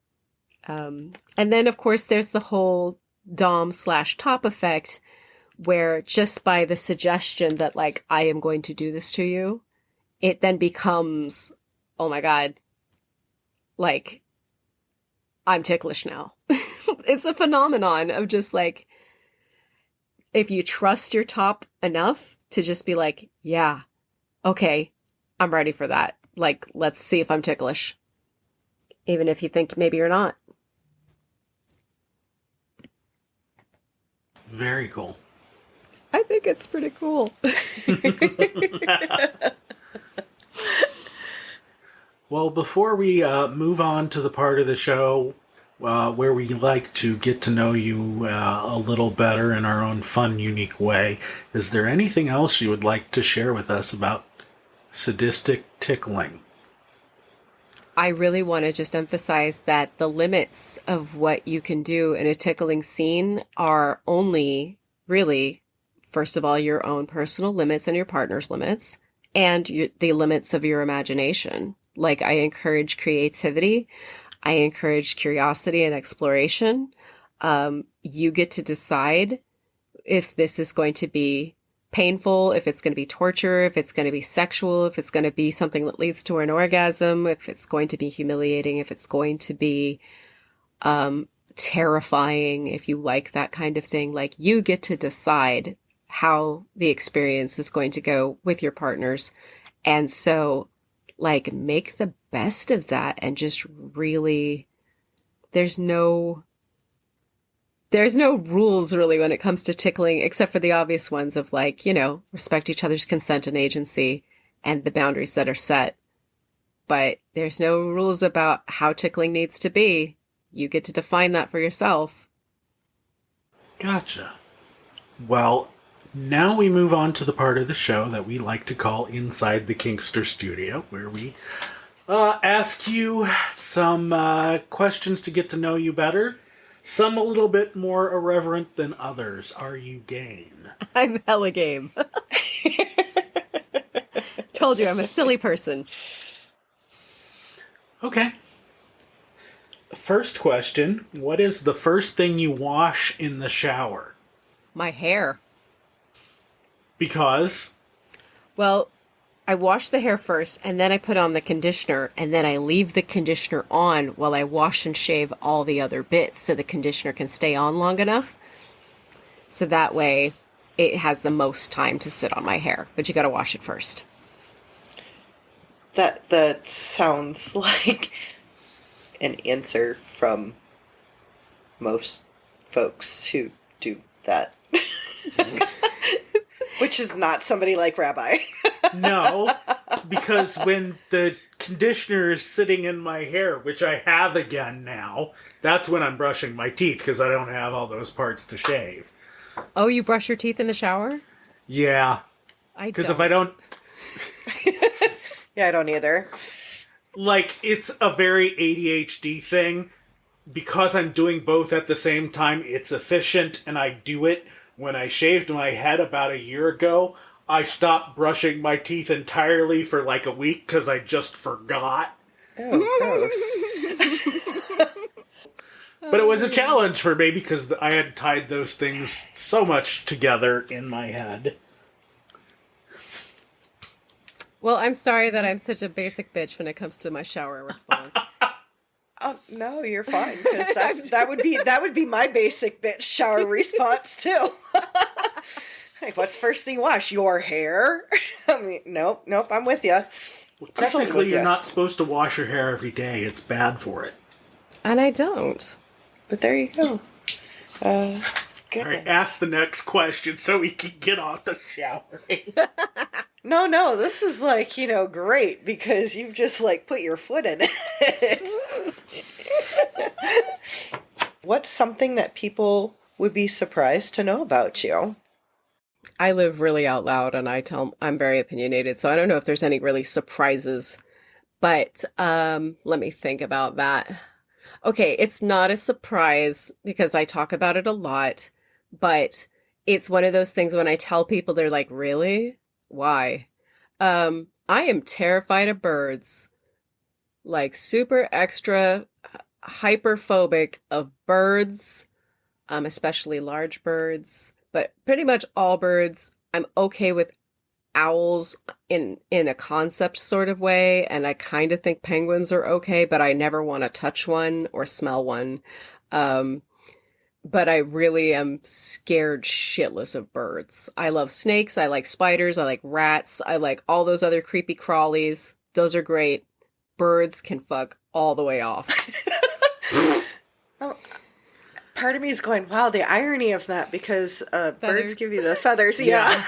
And then of course there's the whole Dom/top effect where just by the suggestion that like, I am going to do this to you, it then becomes, oh my God, like, I'm ticklish now. It's a phenomenon of just like, if you trust your top enough to just be like, yeah, okay, I'm ready for that. Like, let's see if I'm ticklish. Even if you think maybe you're not. Very cool. I think it's pretty cool. Well, before we move on to the part of the show where we like to get to know you a little better in our own fun, unique way, is there anything else you would like to share with us about sadistic tickling? I really want to just emphasize that the limits of what you can do in a tickling scene are only really, first of all, your own personal limits and your partner's limits, and the limits of your imagination. Like, I encourage creativity. I encourage curiosity and exploration. You get to decide if this is going to be painful, if it's going to be torture, if it's going to be sexual, if it's going to be something that leads to an orgasm, if it's going to be humiliating, if it's going to be terrifying, if you like that kind of thing. Like, you get to decide how the experience is going to go with your partners. And so, like, make the best of that and just really, there's no rules really when it comes to tickling, except for the obvious ones of, like, you know, respect each other's consent and agency and the boundaries that are set. But there's no rules about how tickling needs to be. You get to define that for yourself. Gotcha. Well, now we move on to the part of the show that we like to call Inside the Kinkster Studio, where we ask you some questions to get to know you better. Some a little bit more irreverent than others. Are you game? I'm hella game. Told you, I'm a silly person. Okay. First question, what is the first thing you wash in the shower? My hair. Because? Well, I wash the hair first, and then I put on the conditioner, and then I leave the conditioner on while I wash and shave all the other bits so the conditioner can stay on long enough. So that way it has the most time to sit on my hair. But you gotta wash it first. That sounds like an answer from most folks who do that. Which is not somebody like Rabbi. No, because when the conditioner is sitting in my hair, which I have again now, that's when I'm brushing my teeth, because I don't have all those parts to shave. Oh, you brush your teeth in the shower? Yeah. Because if I don't... Yeah, I don't either. Like, it's a very ADHD thing. Because I'm doing both at the same time, it's efficient, and I do it. When I shaved my head about a year ago, I stopped brushing my teeth entirely for like a week because I just forgot. Oh, gross. But it was a challenge for me because I had tied those things so much together in my head. Well, I'm sorry that I'm such a basic bitch when it comes to my shower response. Oh no, you're fine. Because that would be my basic bitch shower response too. Like, what's the first thing you wash? Your hair? I mean, nope. I'm with you. Well, technically, you're not supposed to wash your hair every day. It's bad for it. And I don't. But there you go. Good. All right, ask the next question so we can get off the showering. No, this is like, great because you've just like put your foot in it. What's something that people would be surprised to know about you? I live really out loud and I'm very opinionated, so I don't know if there's any really surprises. But let me think about that. Okay, it's not a surprise because I talk about it a lot, but it's one of those things when I tell people, they're like, really? Why? I am terrified of birds. Like, super extra hyperphobic of birds, especially large birds, but pretty much all birds. I'm okay with owls in a concept sort of way, and I kind of think penguins are okay, but I never want to touch one or smell one. But I really am scared shitless of birds. I love snakes, I like spiders, I like rats, I like all those other creepy crawlies. Those are great. Birds can fuck all the way off. part of me is going, wow, the irony of that, because birds Feathers. give you the feathers. Yeah.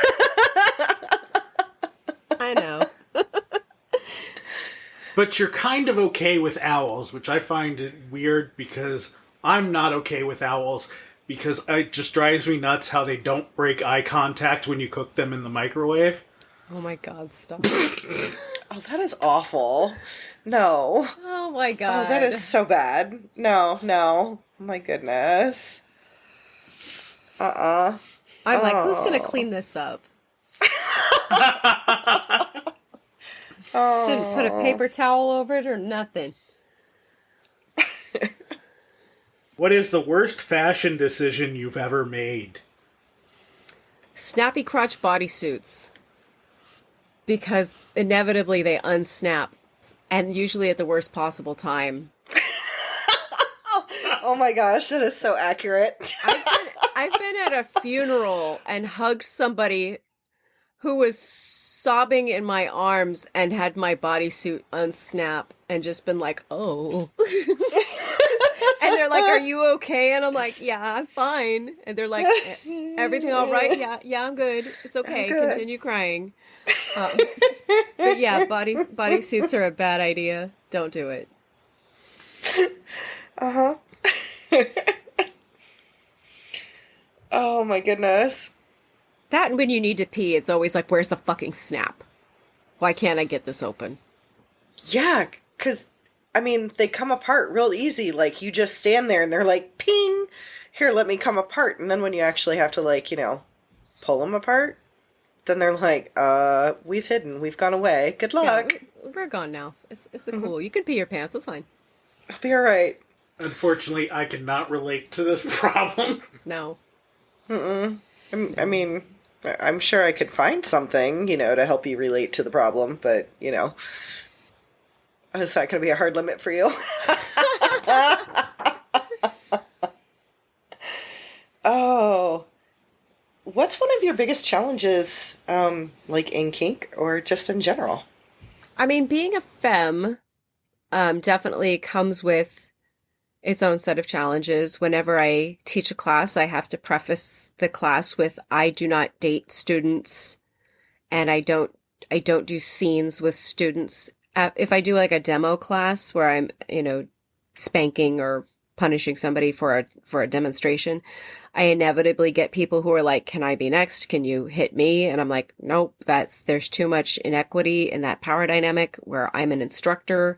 I know. But you're kind of okay with owls, which I find it weird because I'm not okay with owls because it just drives me nuts how they don't break eye contact when you cook them in the microwave. Oh my God, stop. Oh, that is awful. No. Oh my God. Oh, that is so bad. No. Oh my goodness. I'm like, who's going to clean this up? Oh. Didn't put a paper towel over it or nothing. What is the worst fashion decision you've ever made? Snappy crotch bodysuits. Because inevitably they unsnap. And usually at the worst possible time. Oh my gosh, that is so accurate. I've been at a funeral and hugged somebody who was sobbing in my arms and had my bodysuit unsnap and just been like, oh. And they're like, are you okay? And I'm like, yeah, I'm fine. And they're like, everything all right? Yeah, I'm good. It's okay. Good. Continue crying. But yeah, bodysuits are a bad idea. Don't do it. Uh-huh. Oh my goodness. That and when you need to pee, it's always like, where's the fucking snap? Why can't I get this open? Yeah, because, I mean, they come apart real easy. Like, you just stand there and they're like, ping, here, let me come apart. And then when you actually have to, like, pull them apart, then they're like, we've hidden, we've gone away. Good luck. Yeah, we're gone now. It's cool. You can pee your pants. That's fine. I'll be all right. Unfortunately, I cannot relate to this problem. No. I mean, I'm sure I could find something, to help you relate to the problem, but, is that going to be a hard limit for you? Oh. What's one of your biggest challenges, like in kink or just in general? I mean, being a femme definitely comes with its own set of challenges. Whenever I teach a class, I have to preface the class with, I do not date students and I don't do scenes with students. If I do like a demo class where I'm, spanking or punishing somebody for a demonstration, I inevitably get people who are like, can I be next? Can you hit me? And I'm like, nope, there's too much inequity in that power dynamic where I'm an instructor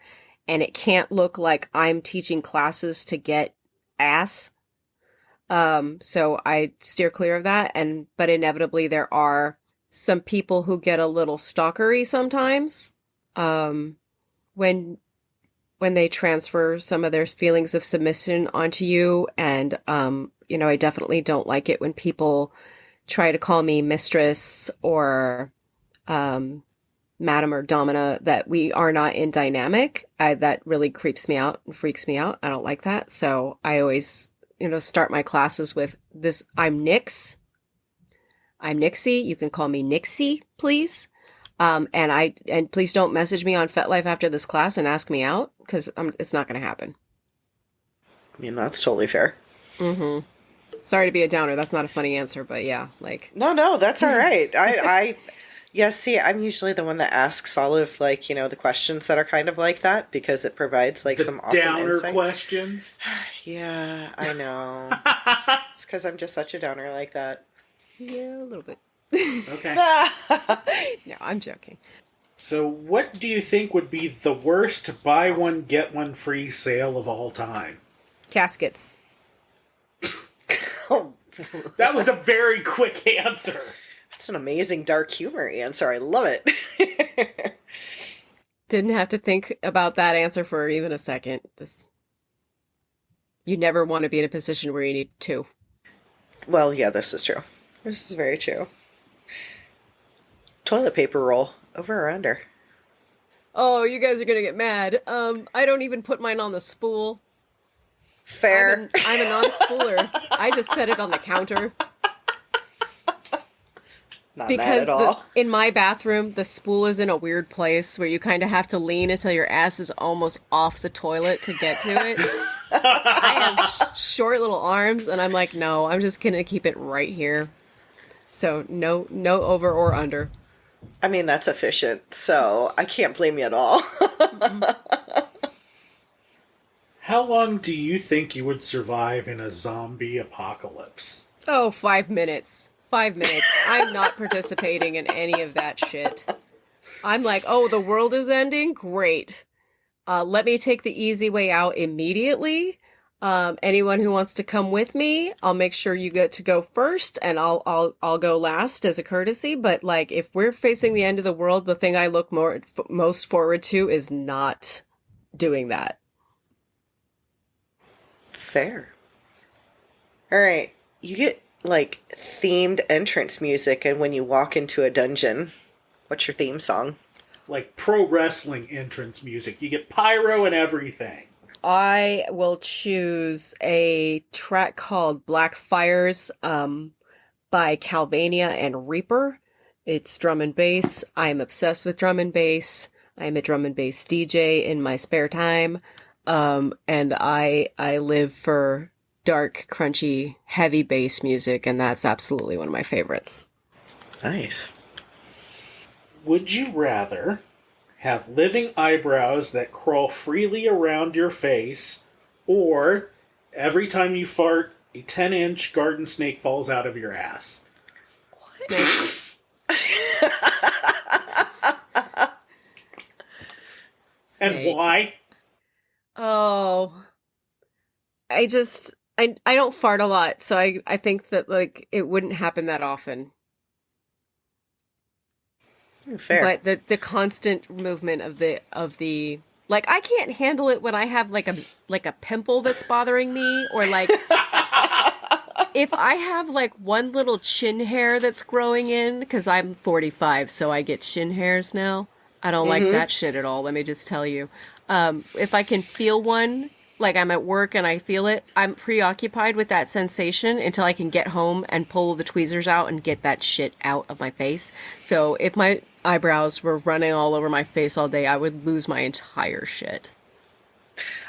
and it can't look like I'm teaching classes to get ass. So I steer clear of that. But inevitably there are some people who get a little stalkery sometimes, when they transfer some of their feelings of submission onto you. And, I definitely don't like it when people try to call me mistress or, madam or domina, that we are not in dynamic. That really creeps me out and freaks me out. I don't like that. So I always, start my classes with this. I'm Nyx. I'm Nyxie. You can call me Nyxie, please. And please don't message me on FetLife after this class and ask me out, because it's not going to happen. I mean, that's totally fair. Mm-hmm. Sorry to be a downer. That's not a funny answer, but yeah, like. No, that's all right. Yes, see, I'm usually the one that asks all of, the questions that are kind of like that, because it provides, some awesome downer insight. Questions? Yeah, I know. It's because I'm just such a downer like that. Yeah, a little bit. Okay. No, I'm joking. So what do you think would be the worst buy one, get one free sale of all time? Caskets. Oh, That was a very quick answer. that's an amazing dark humor answer. I love it. Didn't have to think about that answer for even a second. You never want to be in a position where you need two. Well, yeah, this is true. This is very true. Toilet paper roll, over or under? Oh, you guys are gonna get mad. I don't even put mine on the spool. Fair. I'm a non-spooler. I just set it on the counter. Not Because mad at all. in my bathroom, the spool is in a weird place where you kind of have to lean until your ass is almost off the toilet to get to it. I have short little arms, and I'm like, no, I'm just gonna keep it right here. So no over or under. I mean, that's efficient, so I can't blame you at all. How long do you think you would survive in a zombie apocalypse? Oh, 5 minutes. 5 minutes. I'm not participating in any of that shit. I'm like, oh, the world is ending? Great. Let me take the easy way out immediately. Anyone who wants to come with me, I'll make sure you get to go first, and I'll go last as a courtesy. But like, if we're facing the end of the world, the thing I look most forward to is not doing that. Fair. All right, you get like themed entrance music, and when you walk into a dungeon, what's your theme song? Like pro wrestling entrance music. You get pyro and everything. I will choose a track called Black Fires by Calvania and Reaper. It's drum and bass. I'm obsessed with drum and bass. I'm a drum and bass DJ in my spare time. And I live for dark, crunchy, heavy bass music, and that's absolutely one of my favorites. Nice. Would you rather have living eyebrows that crawl freely around your face, or every time you fart, a 10-inch garden snake falls out of your ass? Snake. And why? Oh, I don't fart a lot, so I think that like it wouldn't happen that often. Fair. But the constant movement of the like, I can't handle it when I have like a pimple that's bothering me, or like if I have like one little chin hair that's growing in, because I'm 45, so I get chin hairs now. I don't like that shit at all, let me just tell you. If I can feel one, like I'm at work and I feel it, I'm preoccupied with that sensation until I can get home and pull the tweezers out and get that shit out of my face. So if my eyebrows were running all over my face all day, I would lose my entire shit.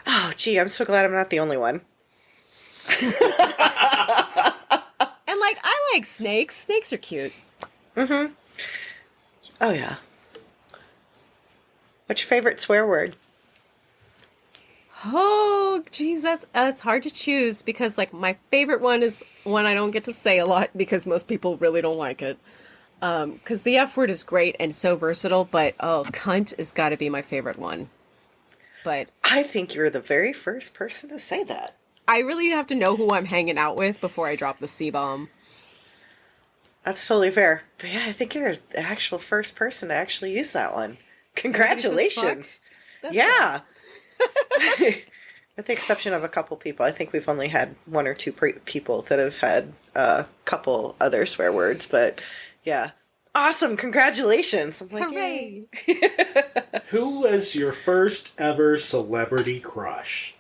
Oh, gee, I'm so glad I'm not the only one. And like, I like snakes. Snakes are cute. Mm-hmm. Oh, yeah. What's your favorite swear word? Oh, geez, that's hard to choose, because like my favorite one is one I don't get to say a lot because most people really don't like it. Because the F word is great and so versatile, but oh, cunt has got to be my favorite one. But I think you're the very first person to say that. I really have to know who I'm hanging out with before I drop the C-bomb. That's totally fair. But yeah, I think you're the actual first person to actually use that one. Congratulations. Yeah. With the exception of a couple people, I think we've only had one or two people that have had a couple other swear words, but yeah. Awesome. Congratulations. I'm like, hooray. Who was your first ever celebrity crush?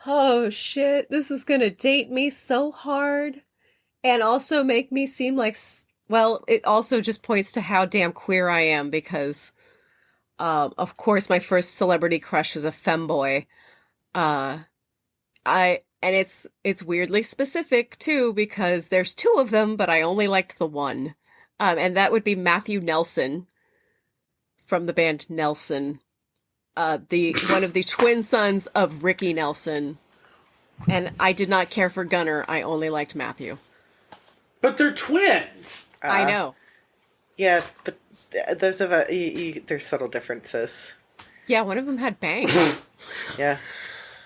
Oh shit, this is gonna date me so hard. And also make me seem like, well, it also just points to how damn queer I am, because of course my first celebrity crush was a femboy. And it's weirdly specific too, because there's two of them, but I only liked the one. And that would be Matthew Nelson from the band Nelson. The one of the twin sons of Ricky Nelson. And I did not care for Gunnar, I only liked Matthew. But they're twins! I know. Yeah, but those of there's subtle differences. Yeah, one of them had bangs. Yeah.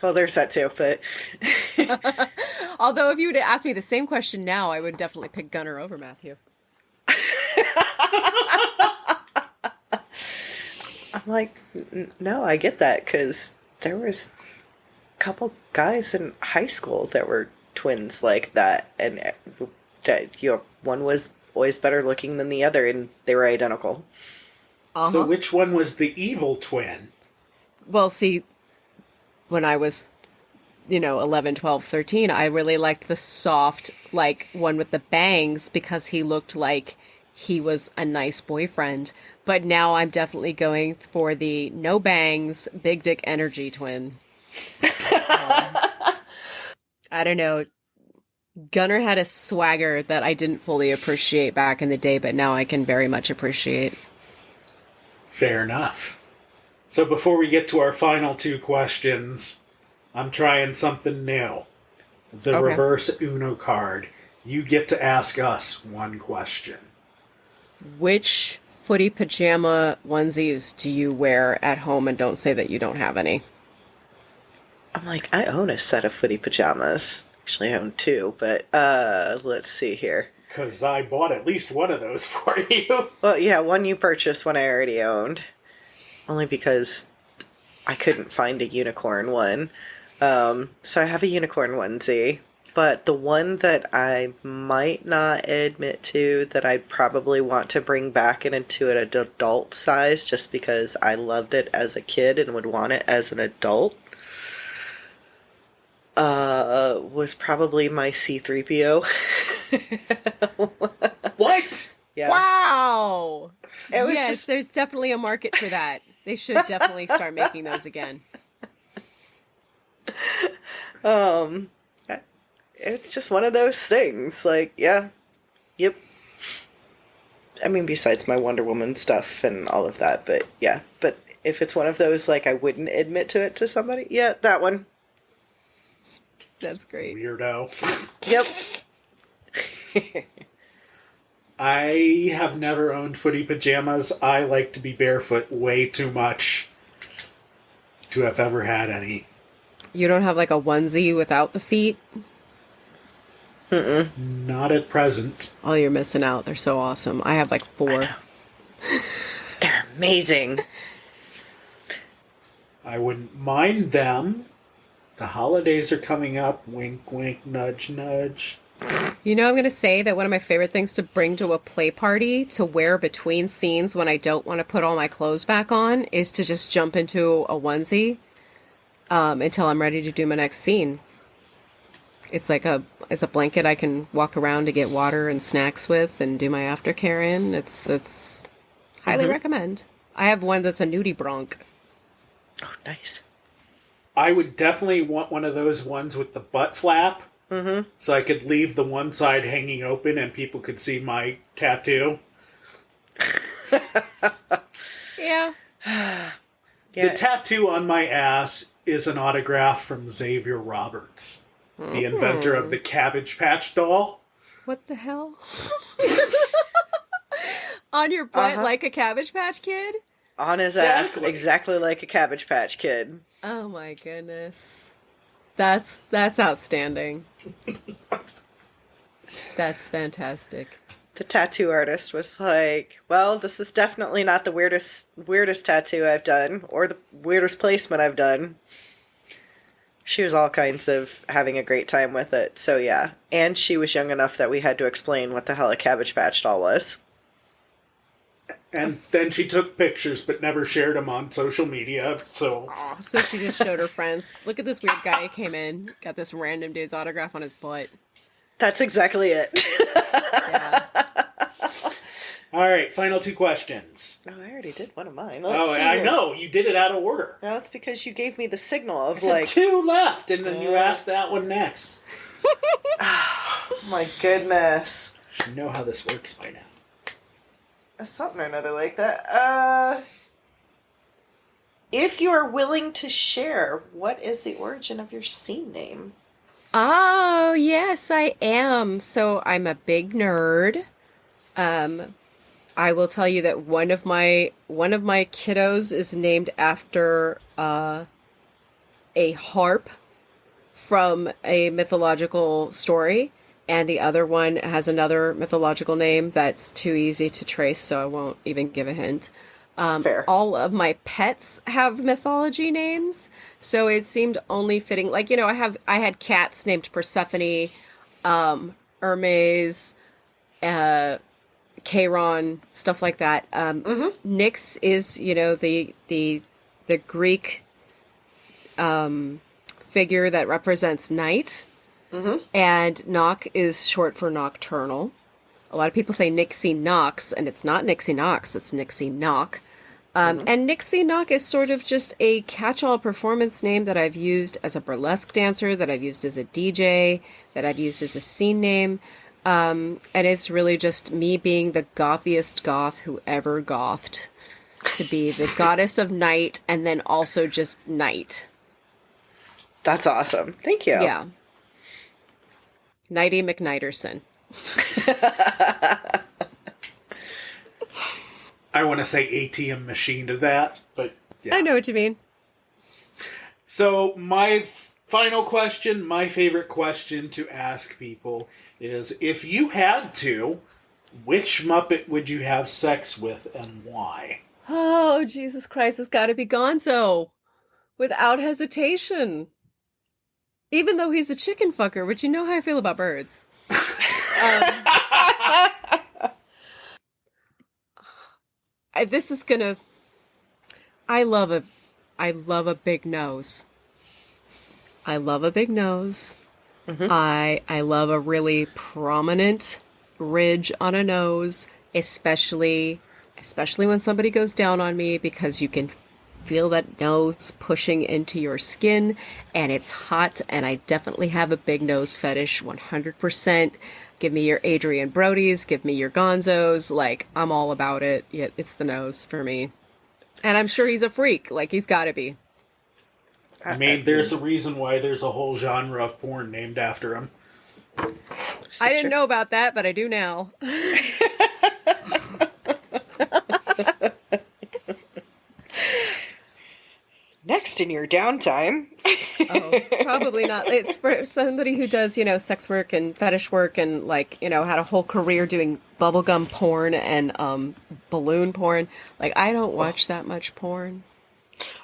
Well, there's that too, but... Although if you would ask me the same question now, I would definitely pick Gunnar over Matthew. I'm like, no, I get that, because there was a couple guys in high school that were twins like that, and that one was always better looking than the other, and they were identical. Uh-huh. So which one was the evil twin? Well, see, when I was, 11, 12, 13, I really liked the soft, like, one with the bangs, because he looked like he was a nice boyfriend. But now I'm definitely going for the no bangs, big dick energy twin. I don't know. Gunner had a swagger that I didn't fully appreciate back in the day, but now I can very much appreciate. Fair enough. So before we get to our final two questions, I'm trying something new. The Okay. reverse Uno card. You get to ask us one question. Which footy pajama onesies do you wear at home, and don't say that you don't have any? I'm like, I own a set of footy pajamas. Actually, I own two, but let's see here. Because I bought at least one of those for you. Well, yeah, one you purchased, one I already owned. Only because I couldn't find a unicorn one. So I have a unicorn onesie. But the one that I might not admit to that I'd probably want to bring back into an adult size just because I loved it as a kid and would want it as an adult was probably my C-3PO. What? Yeah. Wow! It was Yes, just- there's definitely a market for that. They should definitely start making those again. It's just one of those things. Like, yeah. Yep. I mean, besides my Wonder Woman stuff and all of that, but yeah. But if it's one of those, like, I wouldn't admit to it to somebody, yeah, that one. That's great. Weirdo. Yep. I have never owned footy pajamas. I like to be barefoot way too much to have ever had any. You don't have like a onesie without the feet? Not at present. Oh, you're missing out. They're so awesome. I have like 4. They're amazing. I wouldn't mind them. The holidays are coming up. Wink, wink, nudge, nudge. You know, I'm going to say that one of my favorite things to bring to a play party to wear between scenes when I don't want to put all my clothes back on is to just jump into a onesie until I'm ready to do my next scene. It's like it's a blanket I can walk around to get water and snacks with and do my aftercare in. It's highly recommend. I have one that's a nudie bronc. Oh, nice. I would definitely want one of those ones with the butt flap. So I could leave the one side hanging open and people could see my tattoo. Yeah. The tattoo on my ass is an autograph from Xavier Roberts, the inventor of the Cabbage Patch doll. What the hell? On your butt like a Cabbage Patch Kid? On his ass, exactly like a Cabbage Patch Kid. Oh my goodness. That's outstanding. That's fantastic. The tattoo artist was like, well, this is definitely not the weirdest tattoo I've done, or the weirdest placement I've done. She was all kinds of having a great time with it, so yeah. And she was young enough that we had to explain what the hell a Cabbage Patch doll was. And then she took pictures but never shared them on social media, so... So she just showed her friends, look at this weird guy who came in, got this random dude's autograph on his butt. That's exactly it. Yeah. Alright, final 2 questions. Oh, I already did one of mine. I know, you did it out of order. No, it's because you gave me the signal of I said like... 2 left, and then you asked that one next. Oh my goodness. You should know how this works by now. Something or another like that. If you are willing to share, what is the origin of your scene name? Oh, yes, I am. So I'm a big nerd. I will tell you that one of my kiddos is named after a harp from a mythological story, and the other one has another mythological name that's too easy to trace, so I won't even give a hint. Fair. All of my pets have mythology names, so it seemed only fitting. Like, I had cats named Persephone, Hermes, Chiron, stuff like that. Nyx is, the Greek figure that represents night. And Noc is short for nocturnal. A lot of people say Nyxie Noc, and it's not Nyxie Noc, it's Nyxie Noc. And Nyxie Noc is sort of just a catch-all performance name that I've used as a burlesque dancer, that I've used as a DJ, that I've used as a scene name. And it's really just me being the gothiest goth who ever gothed, to be the goddess of night and then also just night. That's awesome. Thank you. Yeah. Nighty McNighterson. I want to say ATM machine to that, but yeah. I know what you mean. So my final question, my favorite question to ask people is, if you had to, which Muppet would you have sex with and why? Oh, Jesus Christ, it's got to be Gonzo. Without hesitation. Even though he's a chicken fucker, which you know how I feel about birds. This is gonna... I love a big nose. I love a big nose. Mm-hmm. I love a really prominent ridge on a nose, especially when somebody goes down on me, because you can feel that nose pushing into your skin and it's hot, and I definitely have a big nose fetish 100%. Give me your Adrian Brody's, give me your Gonzos, like, I'm all about it. Yeah, it's the nose for me. And I'm sure he's a freak, like, he's gotta be. I mean, there's a reason why there's a whole genre of porn named after him. I didn't know about that, but I do now. Next in your downtime. Oh, probably not. It's for somebody who does, sex work and fetish work and, like, had a whole career doing bubblegum porn and balloon porn. Like, I don't watch that much porn.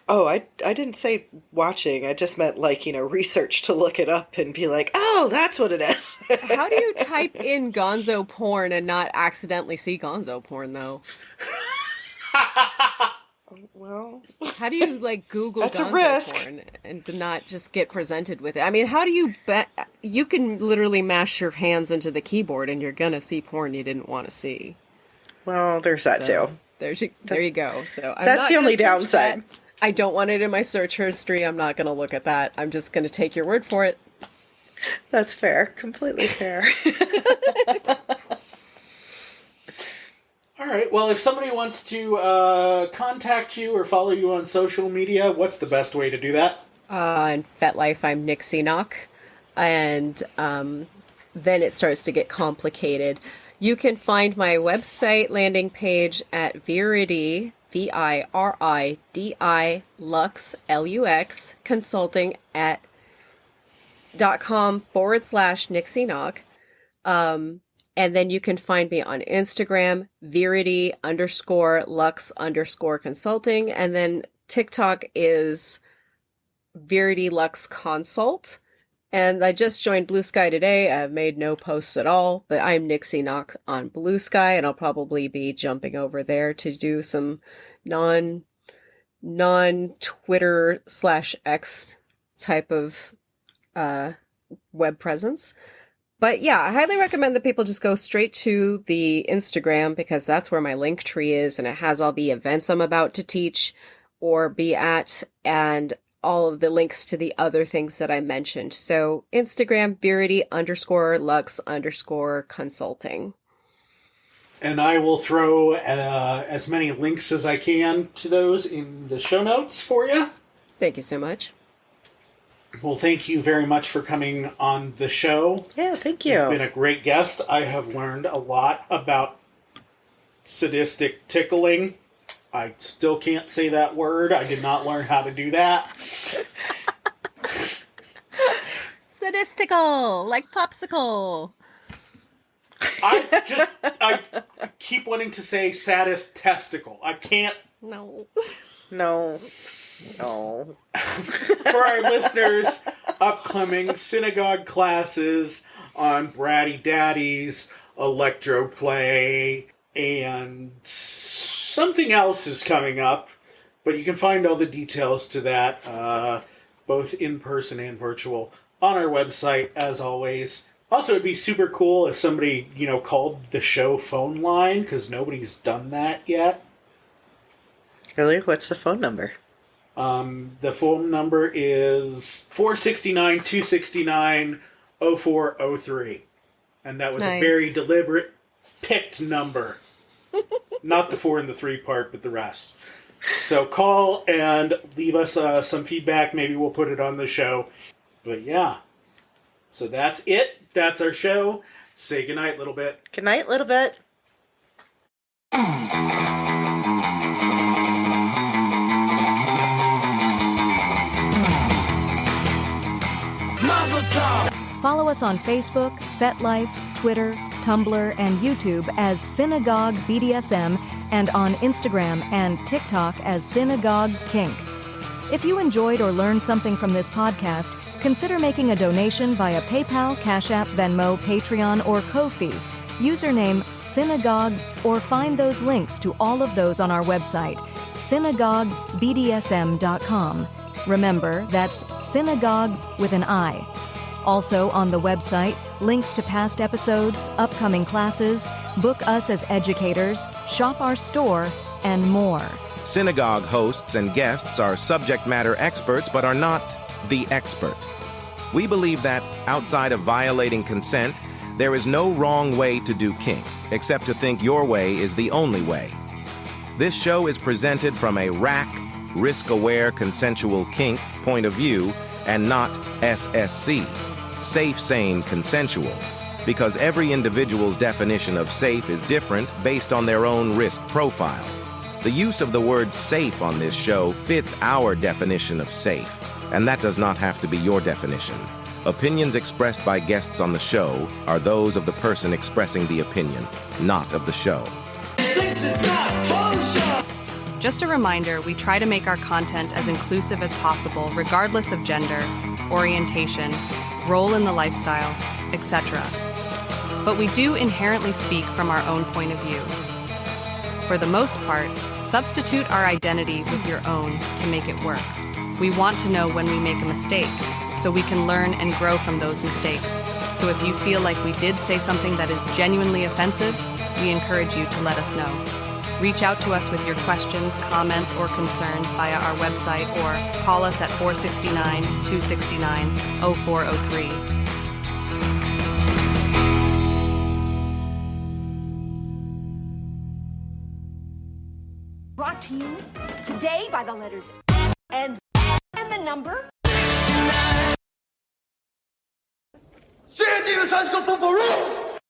Oh, I didn't say watching. I just meant, like, research to look it up and be like, oh, that's what it is. How do you type in Gonzo porn and not accidentally see Gonzo porn, though? Well, how do you, like, Google that's Gonzo a risk. Porn and not just get presented with it? I mean, how do you you can literally mash your hands into the keyboard and you're gonna see porn you didn't want to see. Well, there's that too. There you go. So that's the only downside. That. I don't want it in my search history. I'm not gonna look at that. I'm just gonna take your word for it. That's fair. Completely fair. All right. Well, if somebody wants to contact you or follow you on social media, what's the best way to do that? In FetLife, I'm Nyxie Noc. And then it starts to get complicated. You can find my website landing page at Viridi, VIRIDI, Lux, LUX, consulting at .com/Nyxie Noc. And then you can find me on Instagram, Viridi_Lux_consulting. And then TikTok is Viridi Lux Consult. And I just joined Blue Sky today. I've made no posts at all, but I'm Nyxie Noc on Blue Sky, and I'll probably be jumping over there to do some non-Twitter/X type of web presence. But yeah, I highly recommend that people just go straight to the Instagram, because that's where my link tree is, and it has all the events I'm about to teach or be at, and all of the links to the other things that I mentioned. So Instagram, Viridi_Lux_consulting. And I will throw as many links as I can to those in the show notes for you. Thank you so much. Well, thank you very much for coming on the show. Yeah, thank you. You've been a great guest. I have learned a lot about sadistic tickling. I still can't say that word. I did not learn how to do that. Sadistickle, like popsicle. I keep wanting to say saddest testicle. I can't. No. For our listeners, upcoming synagogue classes on Bratty Daddies, electroplay, and something else is coming up. But you can find all the details to that, both in person and virtual, on our website, as always. Also, it'd be super cool if somebody, called the show phone line, because nobody's done that yet. Really? What's the phone number? The phone number is 469-269-0403. And that was a very deliberate, picked number. Not the 4 and the 3 part, but the rest. So call and leave us some feedback. Maybe we'll put it on the show. But yeah. So that's it. That's our show. Say goodnight, little bit. Good night, little bit. Follow us on Facebook, FetLife, Twitter, Tumblr, and YouTube as Synagogue BDSM, and on Instagram and TikTok as Synagogue Kink. If you enjoyed or learned something from this podcast, consider making a donation via PayPal, Cash App, Venmo, Patreon, or Ko-fi. Username Synagogue, or find those links to all of those on our website, synagoguebdsm.com. Remember, that's synagogue with an I. Also on the website, links to past episodes, upcoming classes, book us as educators, shop our store, and more. Synagogue hosts and guests are subject matter experts but are not the expert. We believe that, outside of violating consent, there is no wrong way to do kink, except to think your way is the only way. This show is presented from a RAC, risk-aware consensual kink point of view, and not SSC, safe, sane, consensual, because every individual's definition of safe is different based on their own risk profile. The use of the word safe on this show fits our definition of safe, and that does not have to be your definition. Opinions expressed by guests on the show are those of the person expressing the opinion, not of the show. This is not kosher! Just a reminder, we try to make our content as inclusive as possible, regardless of gender, orientation, role in the lifestyle, etc. But we do inherently speak from our own point of view. For the most part, substitute our identity with your own to make it work. We want to know when we make a mistake, so we can learn and grow from those mistakes. So if you feel like we did say something that is genuinely offensive, we encourage you to let us know. Reach out to us with your questions, comments, or concerns via our website or call us at 469-269-0403. Brought to you today by the letters and the number. Sandy, let's go for Baru!